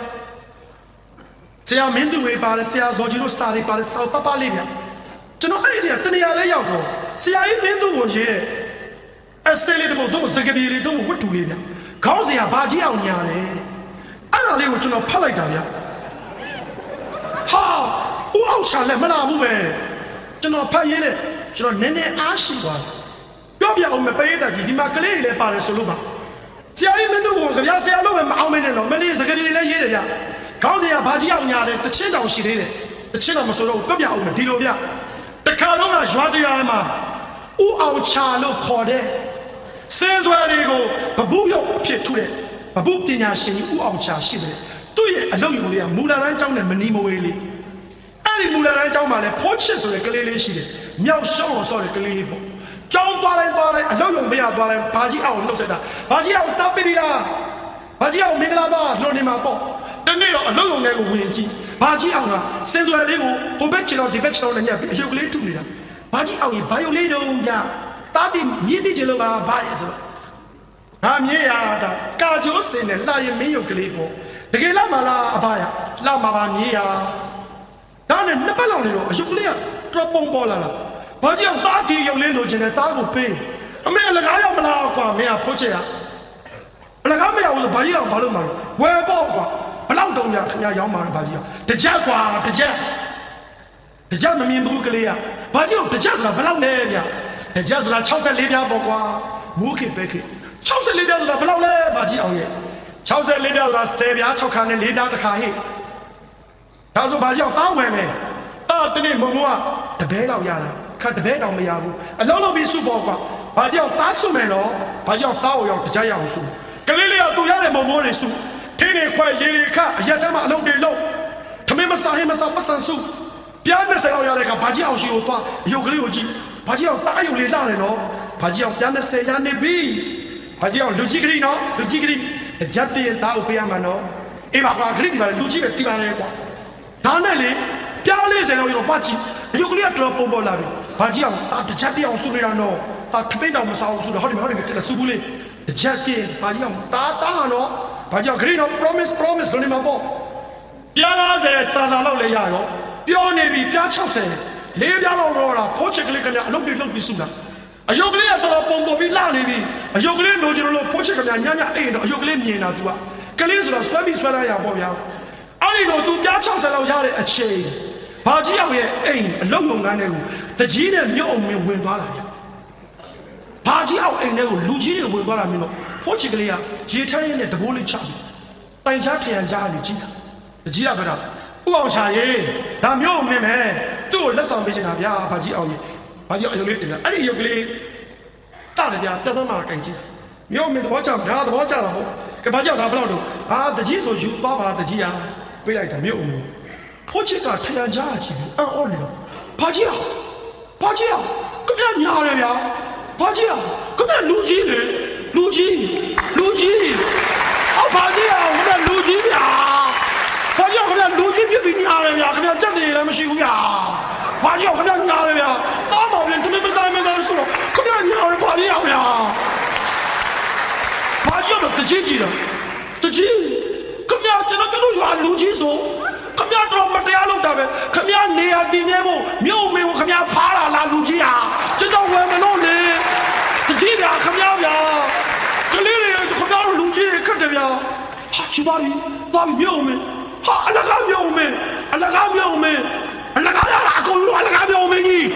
ဆရာမင်းသူဝေပါတယ်ဆရာဇော်ကြီးတို့စာတွေပါတယ်စာပပလေးဗျကျွန်တော်အဲ့ဒီတနေရာလဲရောက်တော့ဆရာကြီးမင်းသူကိုရေးတဲ့အဲ့ဆဲလေးတို့စကပြေလေးတို့ဝတ်တူလေးဗျခေါင်းစဉ်ကဘာကြီးအောင်ညာတယ်အဲ့ဒါလေးကိုကျွန်တော်ဖတ်လိုက်တာဗျဟာဦးအောင်ချာလည်းမလာဘူးပဲကျွန်တော်ဖတ်ရင်းနဲ့ကျွန်တော်နည်းနည်းအားရှိသွားပြောပြအောင်မပေးတာကြီးဒီမှာကလေးတွေလည်းပါတယ်ဆိုလို့ပါဆရာကြီးမင်းတို့ကဗျာဆရာလို့ပဲမအောင်မင်းနဲ့တော့မလေးစကားကြီးလည်းရေးတယ်ဗျခေါင်းစဉ်ကဘာကြီးအောင်ညာတယ်တချင်းတောင်ရှိသေးတယ်တချင်းတောင်မဆိုတော့ပြောပြအောင်ဒီလိုဗျတခါတော့ကရွာတရားမှာဦးအောင်ချာလို့ခေါ်တဲ့စင်းစွဲတွေကိုဘဘူးရုပ်အဖြစ်ထုတဲ့ဘဘူးပညာရှင်ဦးအောင်ချာရှိတယ်သူ့ရဲ့အလုပ်ရုံလေးကမူလာတန်းကျောင်းနဲ့မနီမဝေးလေးအဲ့ဒီမူလာတန်းကျောင်းမှာလည်းဖောချစ်ဆိုတဲ့ကလေးလေးရှိတယ်မြောက်ရှောင်းအောင်ဆော့တဲ့ကလေးလေးပေါ့ကျောင်းသွားတိုင်းအလောက်ရုံမရသွားတိုင်းဘာကြီးအောင်လှုပ်ဆက်တာဘာကြီးအောင်စားပေးပြီလားဘာကြီးအောင်မင်္ဂလာပါလှုပ်နေမှာပေါ့တနေ့တော့အလောက်ရုံလေးကိုဝင်ကြည့်ဘာကြီးအောင်ကစင်စွယ်လေးကိုဟိုဘက်ချင်တော့ဒီဘက်ချင်တော့လည်းညက်ပြီးအရုပ်ကလေးထုနေတာဘာကြီးအောင်ကြီးဘာယုံလေးတော့ဗျာတာတိမြည်တိချင်လို့ပါဘာရဲ့ဆိုတော့ဟာမြေးရတာကာကျိုးစင်နဲ့လှရင်မင်းရုပ်ကလေးပေါ့တကယ်လားမလားအဖရလှမှာပါမြေးရဒါနဲ့နှစ်ပတ်လောက်နေတော့အရုပ်ကလေးကတော့ပုံပေါ်လာလားဘာကြောင့်တားတီရုပ်လေးလိုချင်တဲ့တားကိုပေးအမေအလကားရောက်မလားကွာမင်းကဖိုးချင်ရအလကားမရဘူးဆိုဘာကြီးအောင်ဘာလို့မှဝယ်ပေါ့ကွာဘလောက်တုံးများခင်ဗျာရောက်မှာဘာကြီးအောင်တကြက်ကွာတကြက်မမြင်ဘူးကလေးကဘာကြီးအောင်တကြက်ဆိုတာဘလောက်လဲဗျတကြက်ဆိုတာ64ပြားပေါ့ကွာမူးခေပဲခေ64ပြားဆိုတာဘလောက်လဲဘာကြီးအောင်ရဲ့64ပြားဆိုတာ10ပြား6ခါနဲ့4ပြားတစ်ခါဟိဒါဆိုဘာကြီးအောင်တောင်းမယ်မယ်တာတနေ့မုံကတပဲလောက်ရတာခါတပဲတောင်မရဘူးအလုံးလုံးပြီးစုပေါ်ကွာဘာကြောင့်သားစုမယ်တော့ဘာကြောင့်သားကိုရောက်တကြရအောင်စုကလေးလေးကသူရတဲ့မုံမိုးတွေစုထင်းတွေခွဲရေတွေခအရက်တမ်းမှာအလုံးတွေလုံးထမင်းမစားဟင်းမစားပတ်စံစုပြား20လောက်ရတဲ့ကဘာကြောင့်ရှိကိုသွားအယုတ်ကလေးကိုကြည့်ဘာကြောင့်သားအယုတ်လေးလှတယ်နော်ဘာကြောင့်ပြား20ရနေပြီဘာကြောင့်လူကြီးကလေးနော်လူကြီးကလေးတကြပြင်းသားကိုပေးရမှာနော်အေးပါကွာကလေးဒီပါလူကြီးပဲတီးပါလေကွာဒါနဲ့လေပြား40လောက်ရောပတ်ကြည့်အယုတ်ကလေးကတော့ပုံပေါ်လာပြီဘာကြီးအောင်တာတစ်ချက်ပြအောင်ဆူနေတာတော့တာထပိတ်တောင်မစားအောင်ဆူတယ်ဟုတ်တယ်ကဆူဘူးလေတစ်ချက်ပြဘာကြီးအောင်တာဟာတော့ဘာကြီးအောင်ဂရိတော့ promise လို့နေမှာပေါ့ပြား90တာလောက်လည်းရရောပြောနေပြီပြား60လေးပြားလောက်တော့တာဖိုးချစ်ကလေးကလည်းအလုပ်တွေလုပ်ပြီးဆူတာအယုတ်ကလေးကတော့ပုံပေါ်ပြီးလှနေပြီအယုတ်ကလေးလိုချင်လို့ဖိုးချစ်ကလည်းညအိမ်တော့အယုတ်ကလေးမြင်တာ तू ကလေးဆိုတော့ဆွဲပြီးဆွဲလိုက်ရပေါ့ဗျာအဲ့ဒီတော့ तू ပြား60လောက်ရတဲ့အချိန်ဘာကြီးအောင်ရဲ့အိမ်အလုပ်လုပ်ငန်းတွေကိုတကြီးနဲ့မြုပ်အောင်ဝင်သွားတာဗျဘာကြီးအောင်အိမ်တွေကိုလူကြီးတွေဝင်သွားတာမျိုးတော့ဖိုးချစ်ကလေးကရေထမ်းရင်းနဲ့တဘိုးလေးချပြီးတိုင်ချထရန်ကြားလေးကြည့်တာတကြီးကပြောတာဥအောင်ချာရေဒါမျိုးအောင်မင်းမယ်သူ့ကိုလက်ဆောင်ပေးချင်တာဗျာဘာကြီးအောင်ရေဘာကြီးအောင်ရုပ်လေးတင်တာအဲ့ဒီရုပ်ကလေးတာတယ်ဗျာတက်သမားကင်ကြည့်မျိုးမင်းသဘောချဒါသဘောချတာဟုတ်ကဘာကြီးအောင်ဒါဘယ်လောက်တော့ဟာတကြီးဆိုယူသွားပါတကြီးဟာပေးလိုက်တာမျိုးအောင်ဖိုးချစ်ကထရန်ကြားချီပြီးအော်နေတော့ဘာကြီးအောင်ကမညားရဗျာဘာကြီးအောင်ကမလူကြီးလေလူကြီးအော်ဘာကြီးအောင်ကမလူကြီးဗျာဘာကြီးအောင်ကမလူကြီးပြပြီးညားရဗျာကမတက်တယ်လည်းမရှိဘူးဗျာဘာကြီးအောင်ကမညားရဗျာတောင်းပါပြန်တမင်မတိုင်းဆိုတော့ကမညားရဘာကြီးအောင်ဗျာဘာကြီးတော့တကြီးတော့တကြီးကမကျွန်တော်ရွာလူကြီးဆိုခမရတော့မတရားလုပ်တာပဲခမရနေရာတည်နေဖို့မြို့မင်းကိုခမရဖားလာလားလူကြီးဟာကျွန်တော်ဝယ်မလို့လေတကြီးဗျာခမရဗျာကလေးတွေခမရတို့လူကြီးတွေခက်တယ်ဗျာဟာချူပါပြီမြို့မင်းဟာအလကားမြို့မင်းအလကားရတာအကုန်လုံးအလကားမြို့မင်းကြီး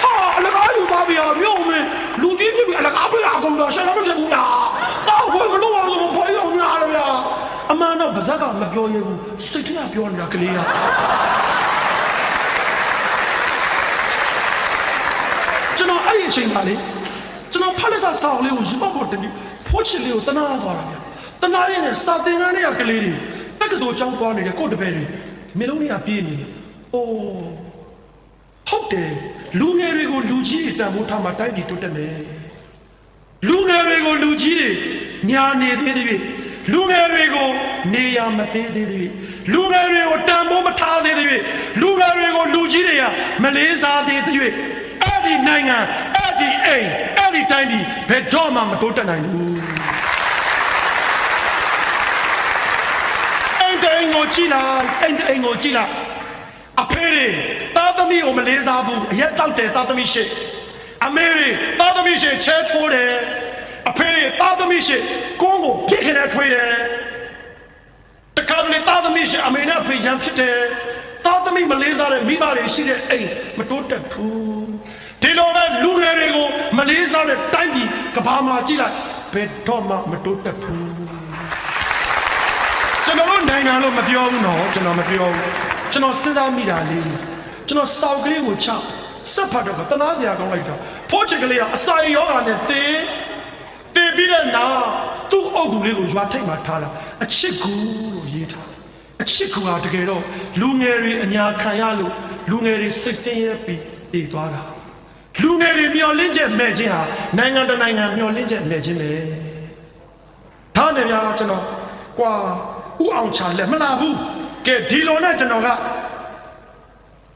ဟာအလကားယူပါဗျာမြို့မင်းလူကြီးဖြစ်ပြီးအလကားပြအကုန်လုံးရှေ့တော့မဖြစ်ဘူးလားတော့ဘယ်လိုလုပ်အောင်ဆိုဘောရောက်နေရလဲဗျာအမှန်တော့ဗဇက်ကမပြောရဘူးစိတ်ထဲကပြောနေတာကလေးကကျွန်တော်အဲ့ဒီအချိန်ကလေကျွန်တော်ဖက်လက်စာစာအုပ်လေးကိုရပောက်ပေါ်တင်ပြီးဖိုးချစ်လေးကိုတနာသွားတာဗျာတနာရင်းနဲ့စာသင်ခန်းတွေကကလေးတွေတက္ကသိုလ်ကျောင်းသွားနေတဲ့ကိုယ့်တပည့်တွေမျိုးလုံးတွေကပြေးနေတယ်အိုးဟုတ်တယ်လူငယ်တွေကိုလူကြီးတွေတန်ဖိုးထားမှတိုက်ပြီးတိုးတက်မယ်လူငယ်တွေကိုလူကြီးတွေညာနေသေးတယ်လူငယ်တွေကိုနေရမပေးသေးတယ်လူငယ်တွေကိုတန်ဖိုးမထားသေးတယ်လူငယ်တွေကိုလူကြီးတွေကမ လေးစားသေးတဲ့၍အဲ့ဒီနိုင်ငံအဲ့ဒီအိမ်အဲ့ဒီတိုင်းပြည်ဘယ်တော့မှမတိုးတက်နိုင်ဘူးအိမ်တိုင်းကိုကြည့်လိုက်အိမ်တိုင်းကိုကြည့်လိုက်အဖေတွေသားသမီးကိုမလေးစားဘူးအရက်တောက်တယ်သားသမီးရှိအမေတွေသားသမီးရှိချဲထိုးတယ်အဖေတွေသားသမီးရှိကိုယ်ကိုပြစ်ခနဲ့ထွေးတယ်တခါတလေသားသမီးရှိအမေနဲ့အဖေရန်ဖြစ်တယ်သားသမီးမလေးစားတဲ့မိဘတွေရှိတဲ့အိမ်မတိုးတက်ဘူးဒီလိုပဲလူငယ်တွေကိုမလေးစားတဲ့တိုင်းပြည်ကဘာမှာကြည့်လိုက်ဘယ်တော့မှမတိုးတက်ဘူးကျွန်တော်နိုင်ငံလို့မပြောဘူးနော်ကျွန်တော်မပြောဘူးကျွန်တော်စဉ်းစားမိတာလေးကျွန်တော်စောက်ကလေးကိုချစက်ဖတ်တော့တနာစရာကောင်းလိုက်တော့ဖိုးချက်ကလေးကအစာရောဂါနဲ့တင်းပြီးတဲ့နောက်သူ့အုပ်ကူလေးကိုရွာထိတ်မှထားလာအချစ်ကူလို့ရေးထားအချစ်ကူဟာတကယ်တော့လူငယ်တွေအညာခံရလို့လူငယ်တွေစိတ်ဆင်းရဲပြီးတည်သွားတာလူငယ်တွေမျောလင့်ချက်မဲ့ခြင်းဟာနိုင်ငံတနိုင်ငံမျောလင့်ချက်မဲ့ခြင်းပဲဒါနဲ့ဗျာကျွန်တော်ကွာဥအောင်ချလက်မလာဘူးကဲဒီလိုနဲ့ကျွန်တော်က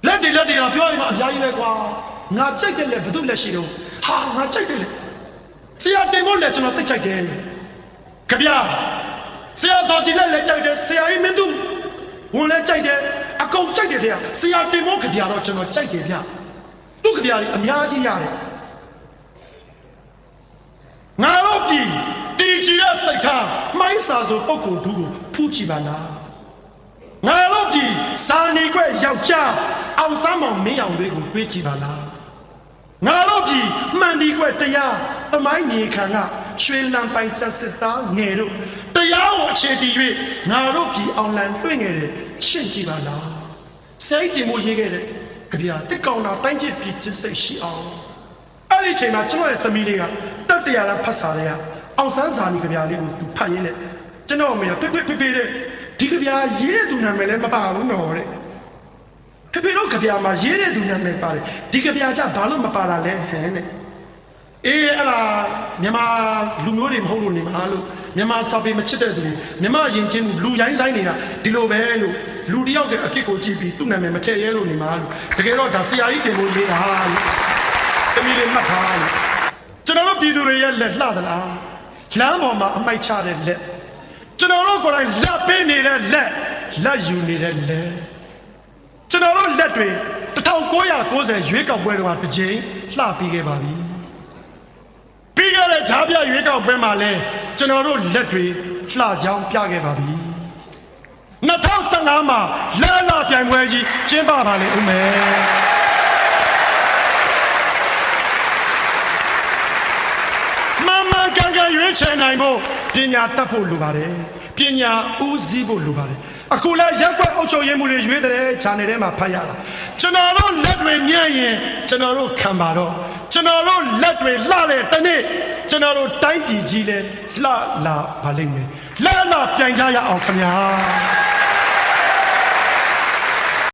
လက်တွေတော့ပြောရင်တော့အများကြီးပဲကွာငါကြိုက်တယ်လေဘယ်သူလက်ရှိတော့ဟာငါကြိုက်တယ်လေဆရာတင်ဖို့လည်းကျွန်တော်သိကြိုက်တယ်ခဗျာဆရာစောကြည့်လည်းကြိုက်တယ်ဆရာကြီးမင်းတို့ဝင်လည်းကြိုက်တယ်အကုန်ကြိုက်တယ်ဗျာဆရာတင်ဖို့ခဗျာတော့ကျွန်တော်ကြိုက်တယ်ဗျာသူ့ခဗျာကြီးအများကြီးရတယ်ငါတို့ပြည်တီချီရစိတ်ထားမိုင်းစာဆိုပုဂ္ဂိုလ်သူကိုဖူးကြည့်ပါလားငါတို့ပြည်စာနေခွဲယောက်ျားအောင်စမ်းမောင်မင်းအောင်လေးကိုတွေးကြည့်ပါလားငါတို့ပြည်မှန်ဒီခွဲတရားသမိုင်းမြေခံကရွှေလံပိုင်ဆက်စစ်သားငယ်တို့တရားကိုအခြေတည်၍ငါတို့ပြည်အောင်လံတွေ့ငယ်တယ်ရှင်းကြည့်ပါလားစိတ်တင်မှုရေးခဲ့တဲ့ကြပြတစ်ကောင်တာတိုင်းပြည်ပြည်စစ်စိတ်ရှိအောင်အဲ့ဒီချိန်မှာကျွန်တော်ရဲ့သမီးလေးကတက်တရားရဖတ်စာတွေကအောင်ဆန်းစာနီကြပြလေးကိုသူဖတ်ရင်းနဲ့ကျွန်တော်အမေကဖေတဲ့ဒီကြပြရေးတဲ့သူနာမည်လည်းမပါဘူးနော်တဲ့ဖေတို့ကြပြမှာရေးတဲ့သူနာမည်ပါတယ်ဒီကြပြကြဘာလို့မပါတာလဲဟဲ့နဲ့အေးအဲ့လားမြန်မာလူမျိုးတွေမဟုတ်လို့နေမှာလို့မြန်မာစာပေမချစ်တဲ့သူတွေမြန်မာယဉ်ကျေးမှုလူရိုင်းဆိုင်နေတာဒီလိုပဲလို့လူတယောက်ရဲ့အဖြစ်ကိုကြည့်ပြီးသူ့နာမည်မထည့်ရဲလို့နေမှာလို့တကယ်တော့ဒါဆရာကြီးတင်လို့ရေးတာလို့တမီးတွေမှတ်ထားလို့ကျွန်တော်တို့ပြည်သူတွေရဲ့လက်လှသလားလမ်းပေါ်မှာအမိုက်ချတဲ့လက်ကျွန်တော်တို့ကိုယ်တိုင်လက်ပေးနေတဲ့လက်ယူနေတဲ့လက်ကျွန်တော်တို့လက်တွေ1990ရွေးကောက်ပွဲတုန်းကတစ်ချိန်လှပြီးခဲ့ပါပြီပြီးခဲ့တဲ့ဂျားပြရွေးကောက်ပွဲမှာလဲကျွန်တော်တို့လက်တွေလှကြောင်းပြခဲ့ပါပြီ2015မှာလာပြိုင်ပွဲကြီးကျင်းပပါလေဦးမယ်ကန်ရွေးချယ်နိုင်ဖို့ပညာတတ်ဖို့လိုပါတယ်ပညာဦးစီးဖို့လိုပါတယ်အခုလည်းရက်ွက်အုပ်ချုပ်ရေးမှုတွေရွေးတဲ့ခြာနယ်ထဲမှာဖတ်ရတာကျွန်တော်တို့လက်တွေညံ့ရင်ကျွန်တော်တို့ခံပါတော့ကျွန်တော်တို့လက်တွေလှတဲ့တနေ့ကျွန်တော်တို့တိုင်းပြည်ကြီးလဲလှလာပါလိမ့်မယ်လှပြိုင်ကြရအောင်ခင်ဗျာ